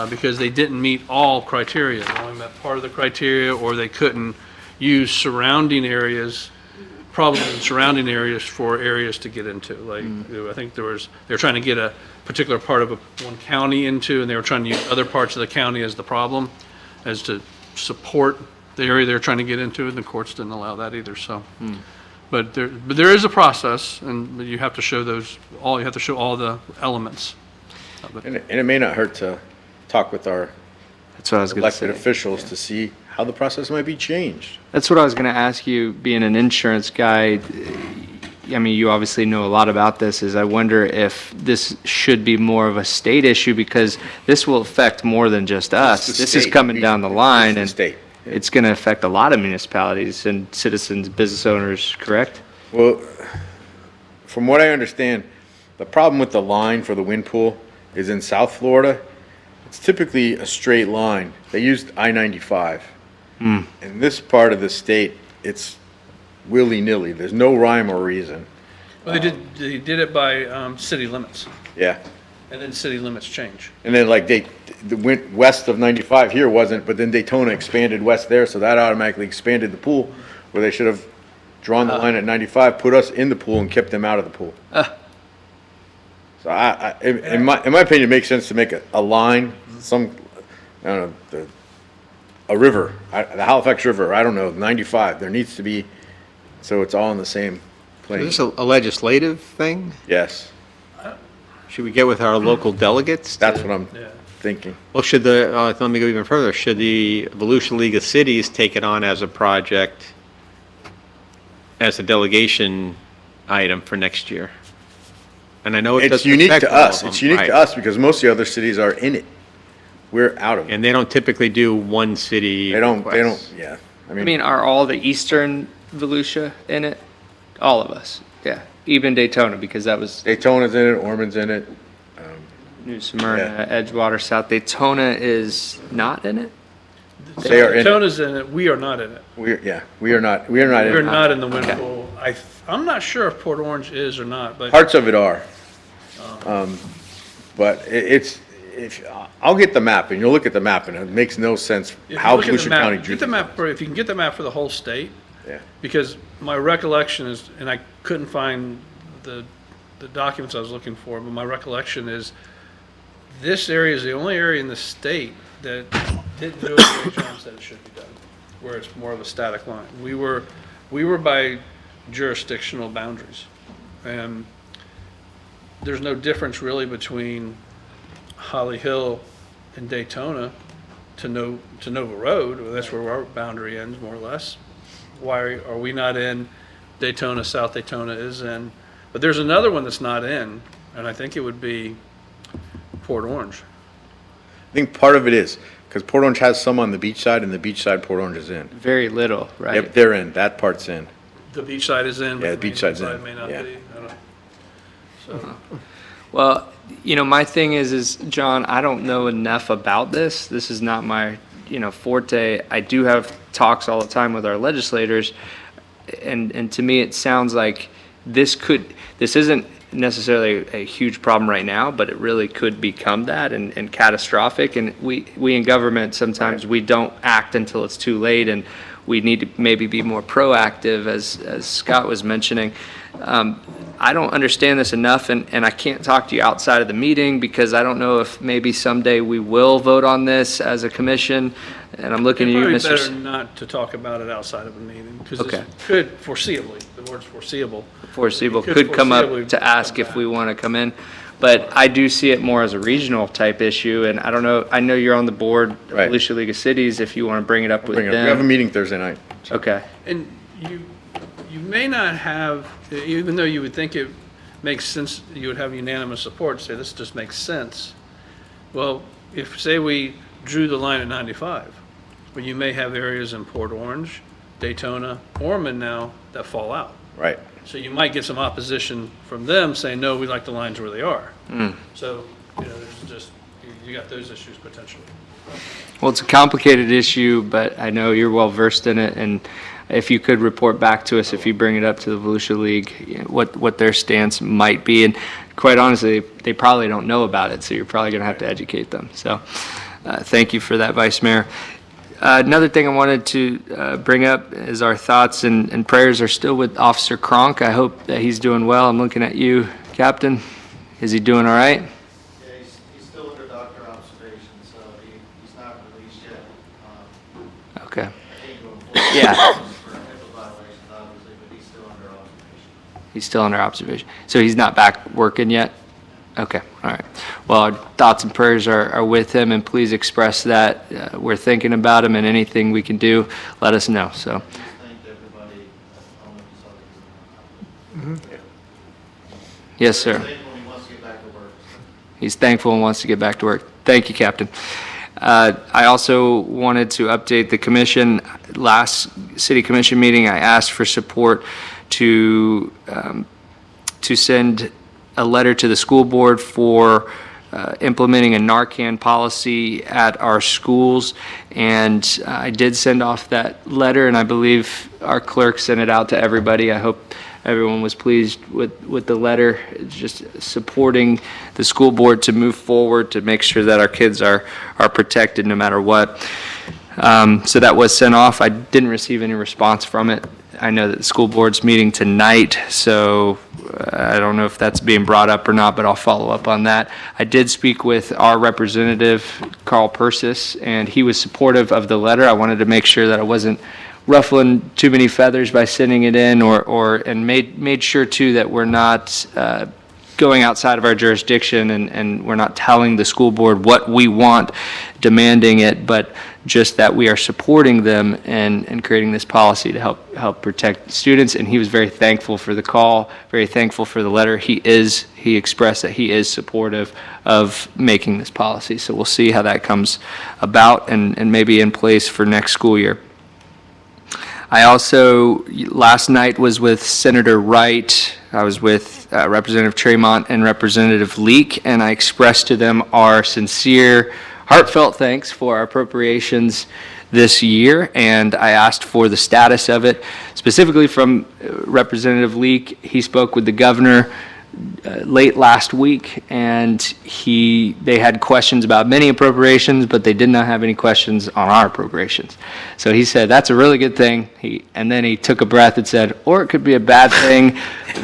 because they didn't meet all criteria. They only met part of the criteria, or they couldn't use surrounding areas, problems in surrounding areas for areas to get into. Like, I think they were trying to get a particular part of one county into, and they were trying to use other parts of the county as the problem, as to support the area they're trying to get into, and the courts didn't allow that either, so. But there is a process, and you have to show you have to show all the elements of it. And it may not hurt to talk with our That's what I was going to elected say. officials to see how the process might be changed. That's what I was going to ask you, being an insurance guy. I mean, you obviously know a lot about this, is I wonder if this should be more of a state issue, because this will affect more than just us. the This is state. coming down the line, It's the and state. it's going to affect a lot of municipalities and citizens, business owners, correct? Well, from what I understand, the problem with the line for the wind pool is in South Florida, it's typically a straight line. They used I-95. In this part of the state, it's willy-nilly. There's no rhyme or reason. Well, they did it by city limits, Yeah. and then city limits change. And then like the went west of 95 here wasn't, but then Daytona expanded west there, so that automatically expanded the pool, where they should have drawn the line at 95, put us in the pool and kept them out of the pool. So in my opinion, it makes sense to make a line, I don't know, a river, the Halifax River, I don't know, 95. There needs to be, so it's all in the same Is plane. this a legislative thing? Yes, Should we get with our local delegates? that's what I'm Yeah. thinking. Well, let me go even further. Should the Volusia League of Cities take it on as a project, as a delegation item for next year? And I know it It's doesn't unique affect to all us. of It's them, unique to right. us because most of the other cities are in it. We're out of it. And they don't typically do one city They don't, requests. yeah. I mean, are all the eastern Volusia in it? All of us, yeah. Even Daytona, because that was Daytona's in it, Ormond's in it. New Smyrna, Edgewater, South. Daytona is not in it? They are in it. Daytona's in it, we are not in it. We are not in We're it. not in the wind pool. I'm not sure if Port Orange is or not, but Parts of it are. But I'll get the map and you'll look at the map and it makes no sense if you how look at the Volusia map, County get drew the this. map if you can get the map for the whole state, Yeah. because my recollection is, and I couldn't find the documents I was looking for, but my recollection is this area is the only area in the state that didn't do it the way John said it should be done, where it's more of a static line. We were by jurisdictional boundaries, and there's no difference really between Holly Hill and Daytona to Nova Road. That's where our boundary ends, more or less. Why are we not in Daytona? South Daytona is in, but there's another one that's not in, and I think it would be Port Orange. I think part of it is because Port Orange has some on the beach side and the beach side Port Orange is in. Very little, right? Yep, they're in. That part's in. the beach side is in, Yeah, the but beach side's side in, may not yeah. be. I don't know. So, Well, my thing is, John, I don't know enough about this. This is not my, forte. I do have talks all the time with our legislators, and to me, it sounds like this isn't necessarily a huge problem right now, but it really could become that and catastrophic. And we in government, sometimes we don't act until it's too late, and we need to maybe be more proactive, as Scott was mentioning. I don't understand this enough, and I can't talk to you outside of the meeting because I don't know if maybe someday we will vote on this as a commission. And I'm looking at you, probably Mr. better not to talk about it outside of a meeting, because Okay. it could foreseeably, the word's foreseeable. Foreseeable It could come up foreseeably to ask come if back. we want to come in. But I do see it more as a regional type issue, and I don't know, I know you're on the board of Right. Volusia League of Cities, if you want to bring it up with We have a them. meeting Thursday night. Okay, And you may not have, even though you would think it makes sense, you would have unanimous support, say this just makes sense. Well, if, say we drew the line at 95, well, you may have areas in Port Orange, Daytona, Ormond now that fall out. Right. So you might get some opposition from them saying, no, we like the lines where they are. So, there's just, you got those issues potentially. well, it's a complicated issue, but I know you're well versed in it, and if you could report back to us, if you bring it up to the Volusia League, what their stance might be, and quite honestly, they probably don't know about it, so you're probably going to have to educate them. So, thank you for that, Vice Mayor. Another thing I wanted to bring up is our thoughts and prayers are still with Officer Kronk. I hope that he's doing well. I'm looking at you, Captain. Is he doing all right? Yeah, he's still under doctor observation, so he's not released yet. Okay. I can't go enforce Yeah. for a HIPAA violation, obviously, but he's still under observation. He's still under observation. So he's not back working yet? Okay, all right. Well, our thoughts and prayers are with him, and please express that. We're thinking about him, and anything we can do, let us know, so. Just thanked everybody, I don't know if you saw this. Yes, sir. He's thankful he wants to get back to work. So. He's thankful and wants to get back to work. Thank you, Captain. I also wanted to update the commission. Last city commission meeting, I asked for support to send a letter to the school board for implementing a Narcan policy at our schools. And I did send off that letter, and I believe our clerk sent it out to everybody. I hope everyone was pleased with the letter, just supporting the school board to move forward to make sure that our kids are protected no matter what. So that was sent off. I didn't receive any response from it. I know that the school board's meeting tonight, so I don't know if that's being brought up or not, but I'll follow up on that. I did speak with our representative, Carl Persis, and he was supportive of the letter. I wanted to make sure that I wasn't ruffling too many feathers by sending it in, and made sure too that we're not going outside of our jurisdiction and we're not telling the school board what we want, demanding it, but just that we are supporting them and creating this policy to help protect students. And he was very thankful for the call, very thankful for the letter. He expressed that he is supportive of making this policy. So we'll see how that comes about and maybe in place for next school year. I also, last night was with Senator Wright. I was with Representative Tremont and Representative Leak, and I expressed to them our sincere, heartfelt thanks for our appropriations this year, and I asked for the status of it. Specifically from Representative Leak, he spoke with the governor late last week, and they had questions about many appropriations, but they did not have any questions on our appropriations. So he said, that's a really good thing. And then he took a breath and said, or it could be a bad thing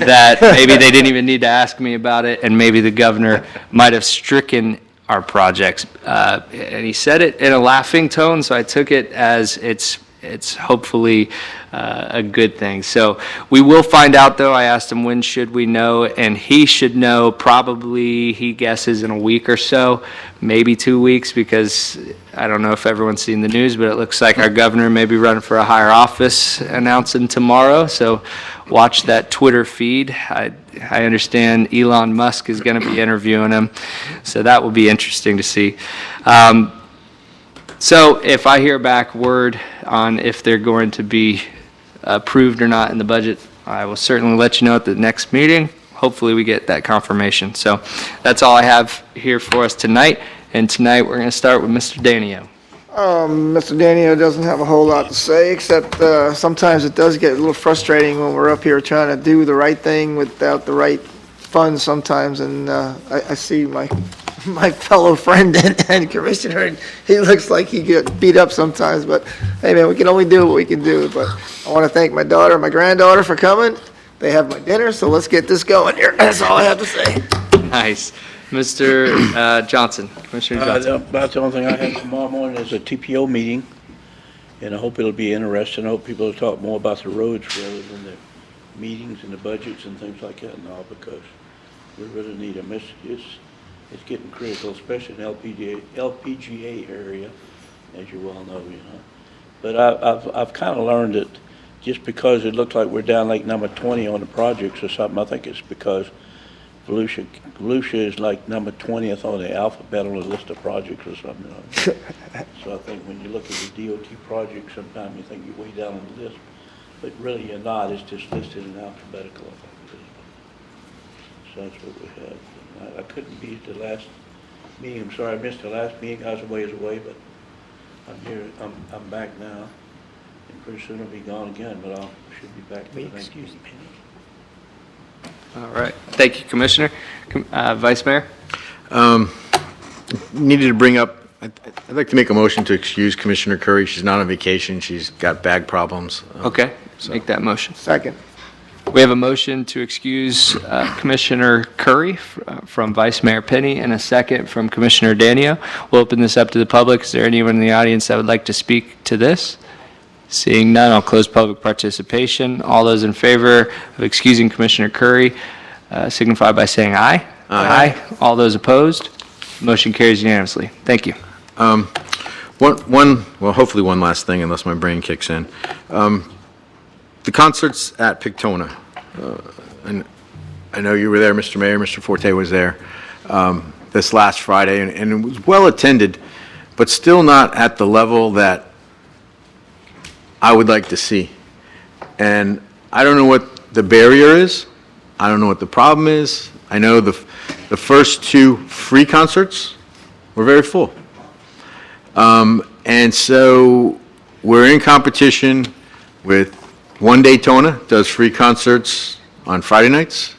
that maybe they didn't even need to ask me about it, and maybe the governor might have stricken our projects. And he said it in a laughing tone, so I took it as it's hopefully a good thing. So we will find out, though. I asked him when should we know, and he should know probably, he guesses, in a week or so, maybe 2 weeks, because I don't know if everyone's seen the news, but it looks like our governor may be running for a higher office announcing tomorrow. So watch that Twitter feed. I understand Elon Musk is going to be interviewing him, so that will be interesting to see. So if I hear back word on if they're going to be approved or not in the budget, I will certainly let you know at the next meeting. Hopefully, we get that confirmation. So that's all I have here for us tonight. And tonight, we're going to start with Mr. Danio. Mr. Danio doesn't have a whole lot to say, except sometimes it does get a little frustrating when we're up here trying to do the right thing without the right funds sometimes, and I see my fellow friend and commissioner, and he looks like he get beat up sometimes, but hey, man, we can only do what we can do. But I want to thank my daughter and my granddaughter for coming. They have my dinner, so let's get this going here. That's all I have to say. Nice. Mr. Johnson, Commissioner Johnson. About the only thing I have tomorrow morning is a TPO meeting, and I hope it'll be interesting. I hope people will talk more about the roads rather than the meetings and the budgets and things like that and all, because we really need them. It's getting critical, especially in the LPGA area, as you well know, you know. But I've kind of learned that just because it looks like we're down like number 20 on the projects or something, I think it's because Volusia is like number 20th on the alphabet on the list of projects or something. You know? So I think when you look at the DOT project, sometimes you think you're way down on the list, but really you're not. It's just listed in alphabetical. I think it is. So that's what we have. I couldn't be at the last meeting. I'm sorry I missed the last meeting. I was a ways away, but I'm here. I'm back now, and pretty soon I'll be gone again. But I should be back. Excuse me. All right. Thank you, Commissioner. Vice Mayor? Needed to bring up, I'd like to make a motion to excuse Commissioner Curry. She's not on vacation. She's got bag problems. Okay, make that motion. Second. We have a motion to excuse Commissioner Curry from Vice Mayor Penny and a second from Commissioner Danio. We'll open this up to the public. Is there anyone in the audience that would like to speak to this? Seeing none, I'll close public participation. All those in favor of excusing Commissioner Curry signify by saying aye. Aye. All those opposed? Motion carries unanimously. Thank you. Well, hopefully one last thing, unless my brain kicks in. The concerts at Pictona, and I know you were there, Mr. Mayor, Mr. Forte was there this last Friday, and it was well attended, but still not at the level that I would like to see. And I don't know what the barrier is. I don't know what the problem is. I know the first two free concerts were very full. And so we're in competition with One Daytona, does free concerts on Friday nights.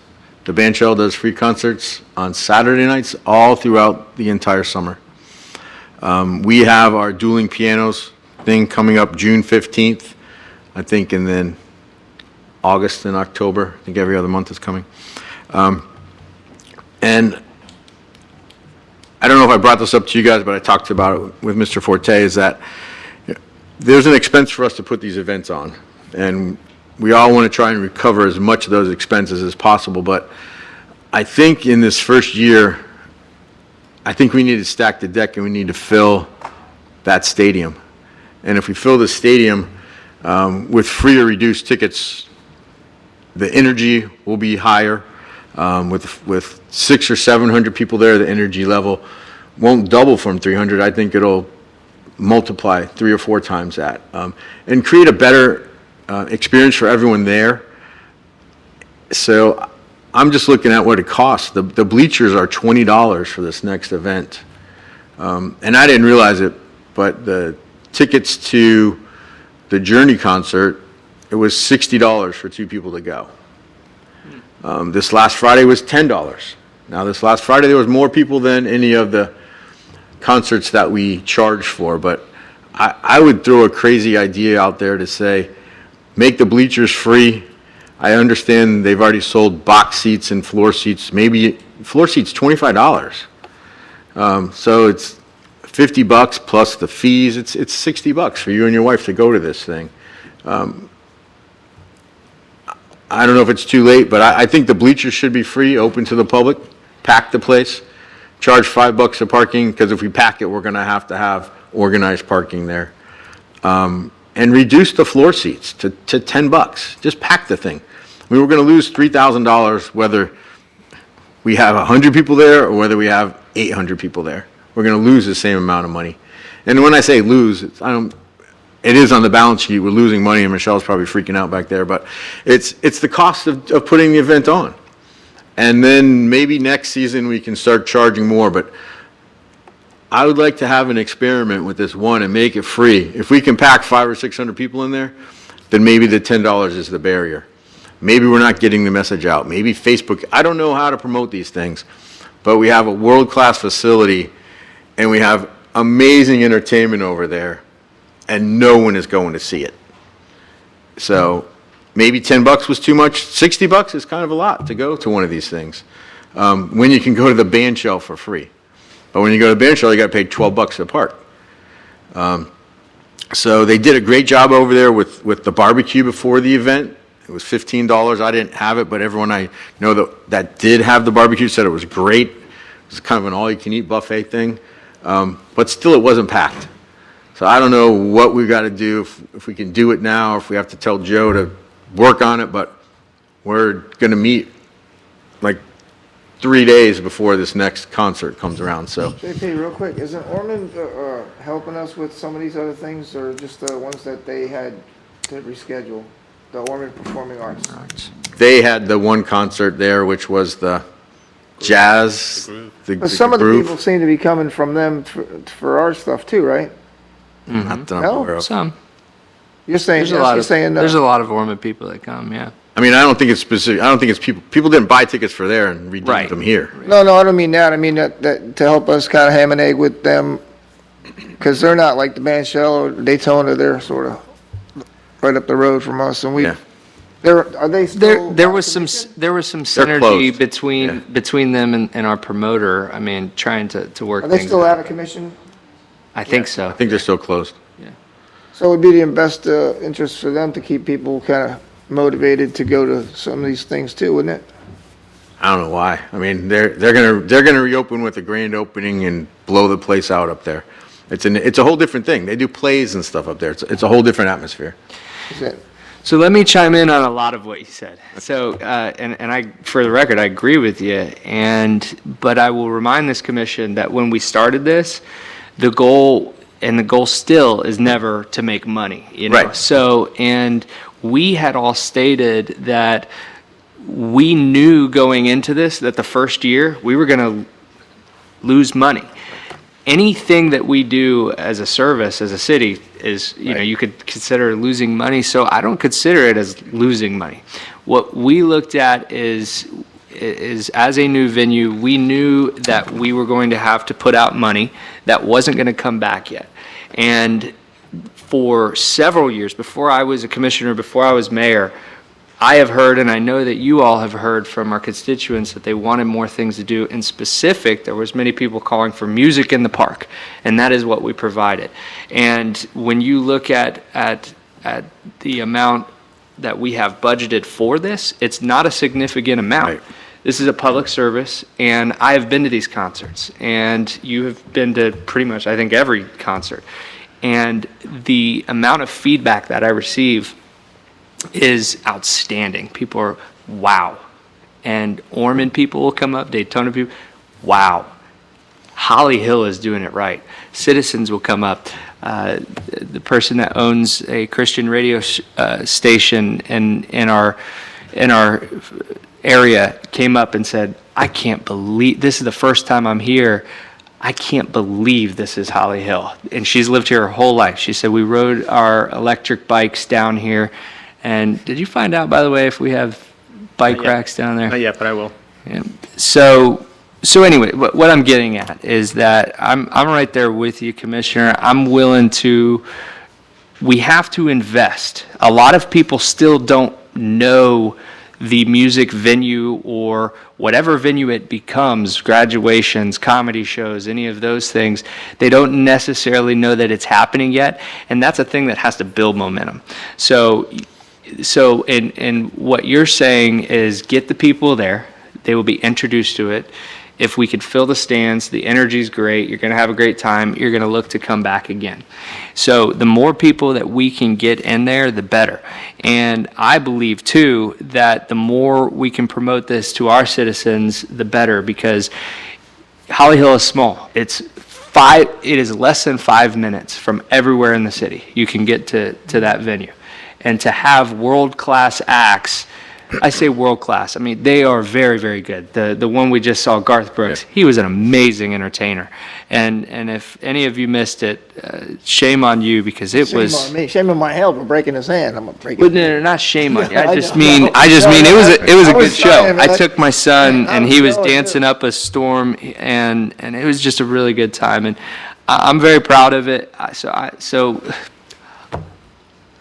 The Band Shell does free concerts on Saturday nights, all throughout the entire summer. We have our dueling pianos thing coming up June 15th, I think, and then August and October. I think every other month is coming. And I don't know if I brought this up to you guys, but I talked about it with Mr. Forte, is that there's an expense for us to put these events on. And we all want to try and recover as much of those expenses as possible. But I think in this first year, I think we need to stack the deck and we need to fill that stadium. And if we fill the stadium with free or reduced tickets, the energy will be higher. With 600 or 700 people there, the energy level won't double from 300. I think it'll multiply 3 or 4 times that, and create a better experience for everyone there. So I'm just looking at what it costs. The bleachers are $20 for this next event, and I didn't realize it, but the tickets to the Journey concert, it was $60 for 2 people to go. This last Friday was $10. Now, this last Friday, there was more people than any of the concerts that we charged for, but I would throw a crazy idea out there to say, make the bleachers free. I understand they've already sold box seats and floor seats. Maybe floor seats $25. So it's $50 plus the fees. It's $60 for you and your wife to go to this thing. I don't know if it's too late, but I think the bleachers should be free, open to the public, pack the place, charge $5 a parking, because if we pack it, we're going to have organized parking there. And reduce the floor seats to $10. Just pack the thing. We were going to lose $3,000 whether we have 100 people there or whether we have 800 people there. We're going to lose the same amount of money. And when I say lose, it is on the balance sheet, we're losing money, and Michelle's probably freaking out back there, but it's the cost of putting the event on. And then maybe next season we can start charging more, but I would like to have an experiment with this one and make it free. If we can pack 500 or 600 people in there, then maybe the $10 is the barrier. Maybe we're not getting the message out. Maybe Facebook, I don't know how to promote these things, but we have a world-class facility and we have amazing entertainment over there, and no one is going to see it. So maybe $10 was too much. $60 is kind of a lot to go to one of these things. When you can go to the band shell for free. But when you go to the band shell, you got to pay $12 a park. So they did a great job over there with the barbecue before the event. It was $15. I didn't have it, but everyone I know that did have the barbecue said it was great. It was kind of an all-you-can-eat buffet thing. But still, it wasn't packed. So I don't know what we've got to do, if we can do it now, or if we have to tell Joe to work on it, but we're going to meet like 3 days before this next concert comes around, so. JP, real quick, isn't Ormond helping us with some of these other things, or just the ones that they had to reschedule? The Ormond Performing Arts? They had the one concert there, which was the jazz, the But some of the groove. people seem to be coming from them for our stuff too, right? Not that I'm No? aware of. Some. You're saying There's a yes, lot you're of, saying no. there's a lot of Ormond people that come, yeah. I mean, I don't think it's specific, I don't think it's people didn't buy tickets for there and redeem Right. them here. No, I don't mean that. I mean that to help us kind of ham and egg with them, because they're not like the band shell or Daytona. They're sort of right up the road from us, and we. Yeah. Are they still? There was some synergy closed. between them and our promoter. I mean, trying to work Are they things still out. out of commission? I think so. I think they're still closed. So it would be in best interest for them to keep people kind of motivated to go to some of these things too, wouldn't it? I don't know why. I mean, they're gonna reopen with a grand opening and blow the place out up there. It's a whole different thing. They do plays and stuff up there. It's a whole different atmosphere. Is it? So let me chime in on a lot of what you said. So, and I, for the record, I agree with you. But I will remind this commission that when we started this, the goal still is never to make money, you know? Right. So, and we had all stated that we knew going into this that the first year we were going to lose money. Anything that we do as a service, as a city, is, you know, you could consider losing money. So I don't consider it as losing money. What we looked at is as a new venue, we knew that we were going to have to put out money that wasn't going to come back yet. And for several years, before I was a commissioner, before I was mayor, I have heard, and I know that you all have heard from our constituents, that they wanted more things to do. In specific, there was many people calling for music in the park, and that is what we provided. And when you look at the amount that we have budgeted for this, it's not a significant amount. Right. This is a public service, and I have been to these concerts, and you have been to pretty much, I think, every concert. And the amount of feedback that I receive is outstanding. People are, wow. And Ormond people will come up, Daytona people, wow. Holly Hill is doing it right. Citizens will come up. The person that owns a Christian radio station in our area came up and said, I can't believe, this is the first time I'm here. I can't believe this is Holly Hill. And she's lived here her whole life. She said, we rode our electric bikes down here. And did you find out, by the way, if we have bike racks down there? Not yet, but I will. Yeah. So anyway, what I'm getting at is that I'm right there with you, Commissioner. I'm willing to, we have to invest. A lot of people still don't know the music venue or whatever venue it becomes, graduations, comedy shows, any of those things. They don't necessarily know that it's happening yet, and that's a thing that has to build momentum. So in what you're saying is get the people there. They will be introduced to it. If we could fill the stands, the energy's great, you're going to have a great time, you're going to look to come back again. So the more people that we can get in there, the better. And I believe, too, that the more we can promote this to our citizens, the better, because Holly Hill is small. It's it is less than 5 minutes from everywhere in the city. You can get to that venue. And to have world-class acts, I say world-class, I mean, they are very, very good. The one we just saw, Garth Brooks, he was an amazing entertainer. And if any of you missed it, shame on you, because it was... Shame on me, shame on my hell for breaking his hand, I'm gonna break Well, it. no, not shame on you. I I just know. mean, No, it was a I was good show. trying, man. I took my son, I and was he was going, dancing up a storm, and it was just a really good time. And I'm very proud of it. So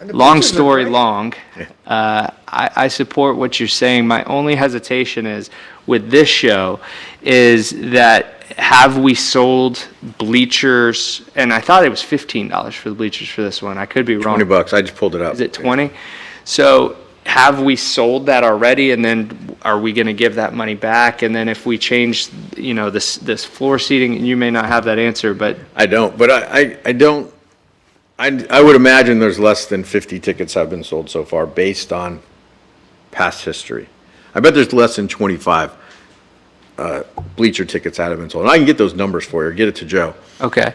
And the long pictures are story great. long, I support what you're saying. My only hesitation is with this show is that have we sold bleachers, and I thought it was $15 for the bleachers for this one. I could be wrong. $20, I just pulled it up. Is it 20? So have we sold that already, and then are we going to give that money back? And then if we change, this floor seating, and you may not have that answer, but I don't, but I don't, I would imagine there's less than 50 tickets have been sold so far based on past history. I bet there's less than 25 bleacher tickets that have been sold. And I can get those numbers for you, or get it to Joe. okay.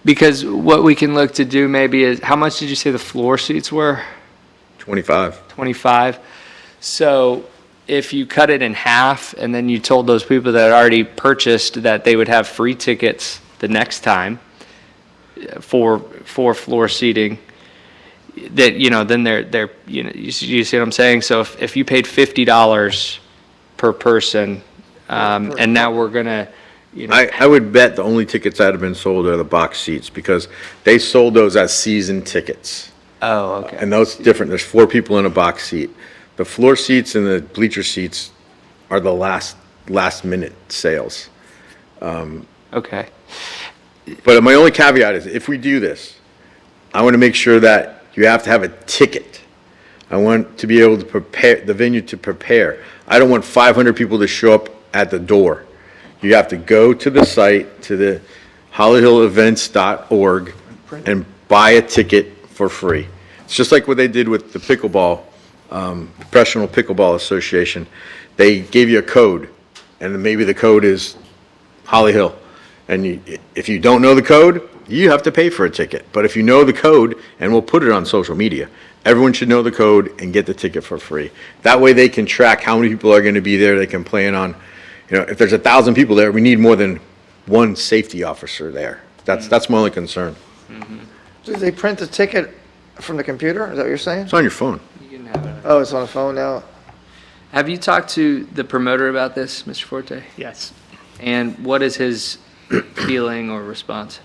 Because what we can look to do maybe is, how much did you say the floor seats were? 25. 25. So if you cut it in half, and then you told those people that had already purchased that they would have free tickets the next time for floor seating, that, then they're, you see what I'm saying? So if you paid $50 per person, and now we're gonna, I would bet the only tickets that have been sold are the box seats, because they sold those as season tickets. oh, okay. And those different, there's 4 people in a box seat. The floor seats and the bleacher seats are the last minute sales. Okay. But my only caveat is, if we do this, I want to make sure that you have to have a ticket. I want to be able to prepare, the venue to prepare. I don't want 500 people to show up at the door. You have to go to the site, to the hollyhillevents.org, and buy a ticket for free. It's just like what they did with the pickleball, Professional Pickleball Association. They gave you a code, and then maybe the code is Holly Hill. And if you don't know the code, you have to pay for a ticket. But if you know the code, and we'll put it on social media, everyone should know the code and get the ticket for free. That way they can track how many people are going to be there. They can plan on, if there's 1,000 people there, we need more than one safety officer there. That's my only concern. Did they print the ticket from the computer? Is that what you're saying? It's on your phone. You can have it. Oh, it's on the phone now? Have you talked to the promoter about this, Mr. Forte? Yes. And what is his feeling or response?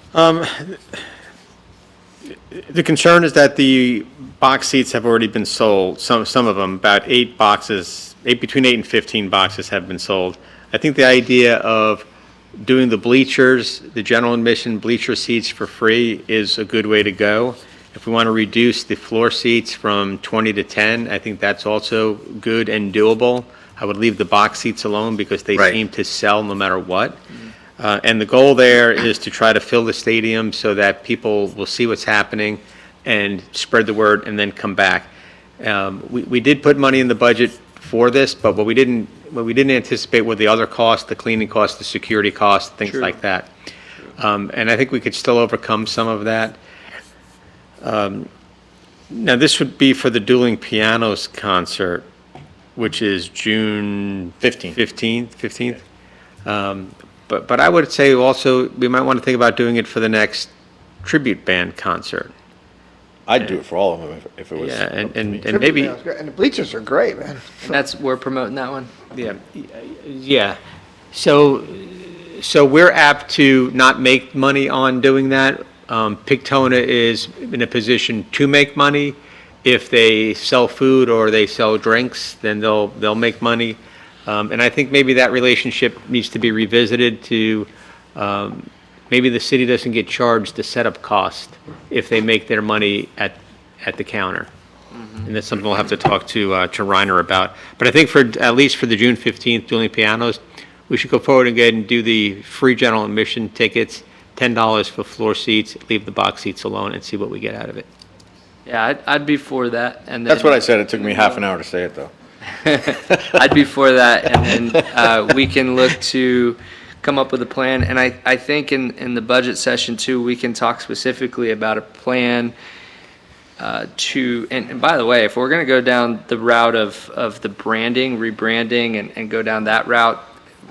The concern is that the box seats have already been sold, some of them, about 8 boxes, between 8 and 15 boxes have been sold. I think the idea of doing the bleachers, the general admission bleacher seats for free is a good way to go. If we want to reduce the floor seats from 20 to 10, I think that's also good and doable. I would leave the box seats alone because they Right. seem to sell no matter what. And the goal there is to try to fill the stadium so that people will see what's happening and spread the word and then come back. We did put money in the budget for this, but what we didn't anticipate were the other costs, the cleaning costs, the security costs, things like that. And I think we could still overcome some of that. Now, this would be for the Dueling Pianos concert, which is June 15th. But I would say also, we might want to think about doing it for the next tribute band concert. I'd do it for all of them if it was. Yeah, and Tribute maybe, band's great. And the bleachers are great, man. We're promoting that one? yeah. So we're apt to not make money on doing that. Pictona is in a position to make money. If they sell food or they sell drinks, then they'll make money. And I think maybe that relationship needs to be revisited to, maybe the city doesn't get charged the setup cost if they make their money at the counter. And that's something we'll have to talk to Reiner about. But I think at least for the June 15th Dueling Pianos, we should go forward and go ahead and do the free general admission tickets, $10 for floor seats, leave the box seats alone, and see what we get out of it. Yeah, I'd be for that. And That's then- what I said. It took me half an hour to say it, though. I'd be for that, and then we can look to come up with a plan. And I think in the budget session too, we can talk specifically about a plan and by the way, if we're going to go down the route of the branding, rebranding, and go down that route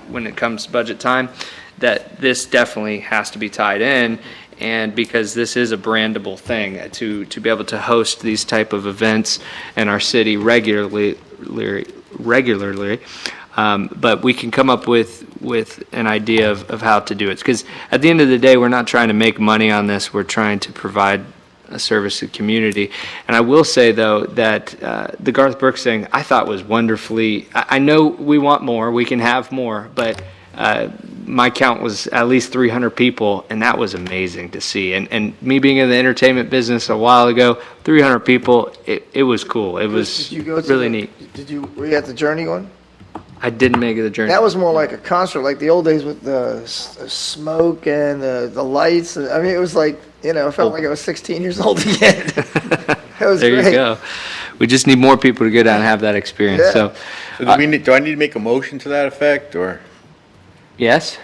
when it comes to budget time, that this definitely has to be tied in. And because this is a brandable thing, to be able to host these type of events in our city regularly, but we can come up with an idea of how to do it. Because at the end of the day, we're not trying to make money on this, we're trying to provide a service to the community. And I will say, though, that the Garth Brooks thing, I thought was wonderfully, I know we want more, we can have more, but my count was at least 300 people, and that was amazing to see. And me being in the entertainment business a while ago, 300 people, it was cool. It was Did you go to really the- neat. Were you at the Journey one? I didn't make it the journey. That was more like a concert, like the old days with the smoke and the lights. I mean, it was like, it felt like I was 16 years old again. It was There you great. go. We just need more people to go down and have that experience. Yeah. So, So do I need to make a motion to that effect, or? yes?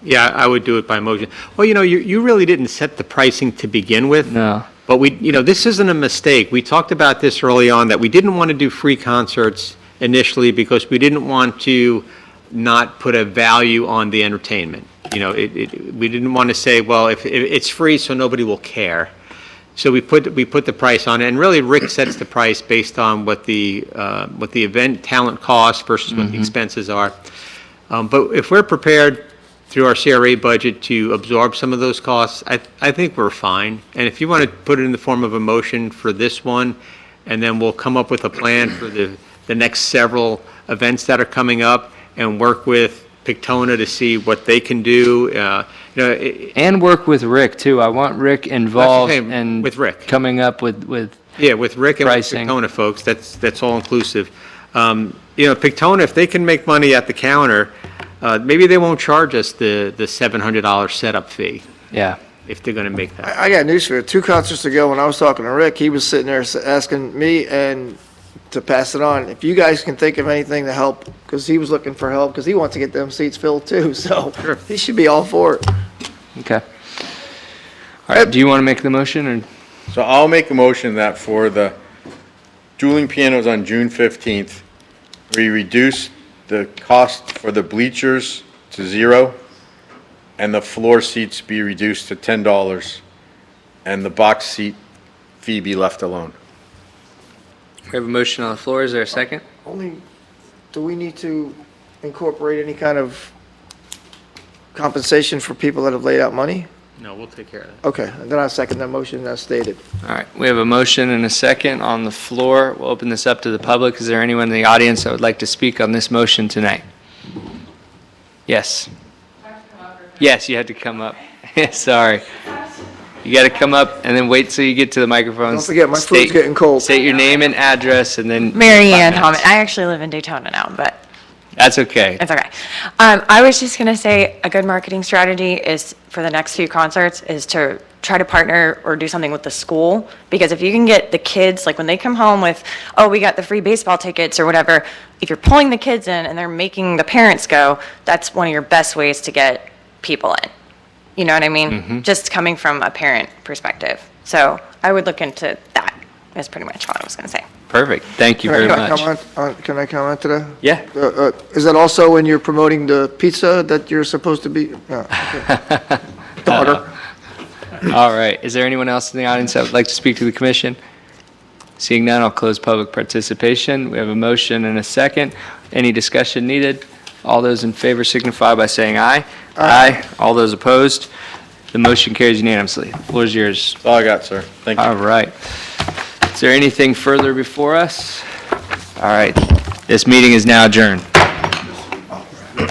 Yeah, I would do it by motion. Well, you really didn't set the pricing to begin with. No. But this isn't a mistake. We talked about this early on, that we didn't want to do free concerts initially because we didn't want to not put a value on the entertainment. We didn't want to say, well, if it's free, so nobody will care. So we put the price on it, and really Rick sets the price based on what the event talent costs versus what the expenses are. But if we're prepared through our CRA budget to absorb some of those costs, I think we're fine. And if you want to put it in the form of a motion for this one, and then we'll come up with a plan for the next several events that are coming up, and work with Pictona to see what they can do. And work with Rick, too. I want Rick involved That's okay, and with Rick. coming up with Yeah, with Rick and with Pricing. Pictona folks, that's all inclusive. Pictona, if they can make money at the counter, maybe they won't charge us the $700 setup fee, yeah. if they're gonna make that. I got news for you. 2 concerts ago, when I was talking to Rick, he was sitting there asking me and to pass it on, if you guys can think of anything to help, because he was looking for help, because he wants to get them seats filled too, so he should be all for it. Okay. All right, do you want to make the motion, or? So I'll make a motion that for the dueling pianos on June 15th, we reduce the cost for the bleachers to $0, and the floor seats be reduced to $10, and the box seat fee be left alone. We have a motion on the floor. Is there a second? Do we need to incorporate any kind of compensation for people that have laid out money? No, we'll take care of that. Okay, then I second that motion as stated. All right, we have a motion and a second on the floor. We'll open this up to the public. Is there anyone in the audience that would like to speak on this motion tonight? Yes. Yes, you had to come up. Sorry. You got to come up and then wait till you get to the microphone. Don't forget, my food's getting cold. State your name and address, and then. Mary 5 Ann minutes. Thomas. I actually live in Daytona now, but That's okay. it's okay. I was just going to say a good marketing strategy is for the next few concerts is to try to partner or do something with the school. Because if you can get the kids, like when they come home with, oh, we got the free baseball tickets or whatever, if you're pulling the kids in and they're making the parents go, that's one of your best ways to get people in. You know what I mean? Just coming from a parent perspective. So I would look into that, is pretty much all I was going to say. Perfect. Thank you very Can I much. Can I comment to that? Yeah. Is that also when you're promoting the pizza that you're supposed to be? Okay. Daughter. All right. Is there anyone else in the audience that would like to speak to the commission? Seeing none, I'll close public participation. We have a motion and a second. Any discussion needed? All those in favor signify by saying aye. Aye. All those opposed? The motion carries unanimously. The floor is yours. That's all I got, sir. Thank you. All right. Is there anything further before us? All right. This meeting is now adjourned.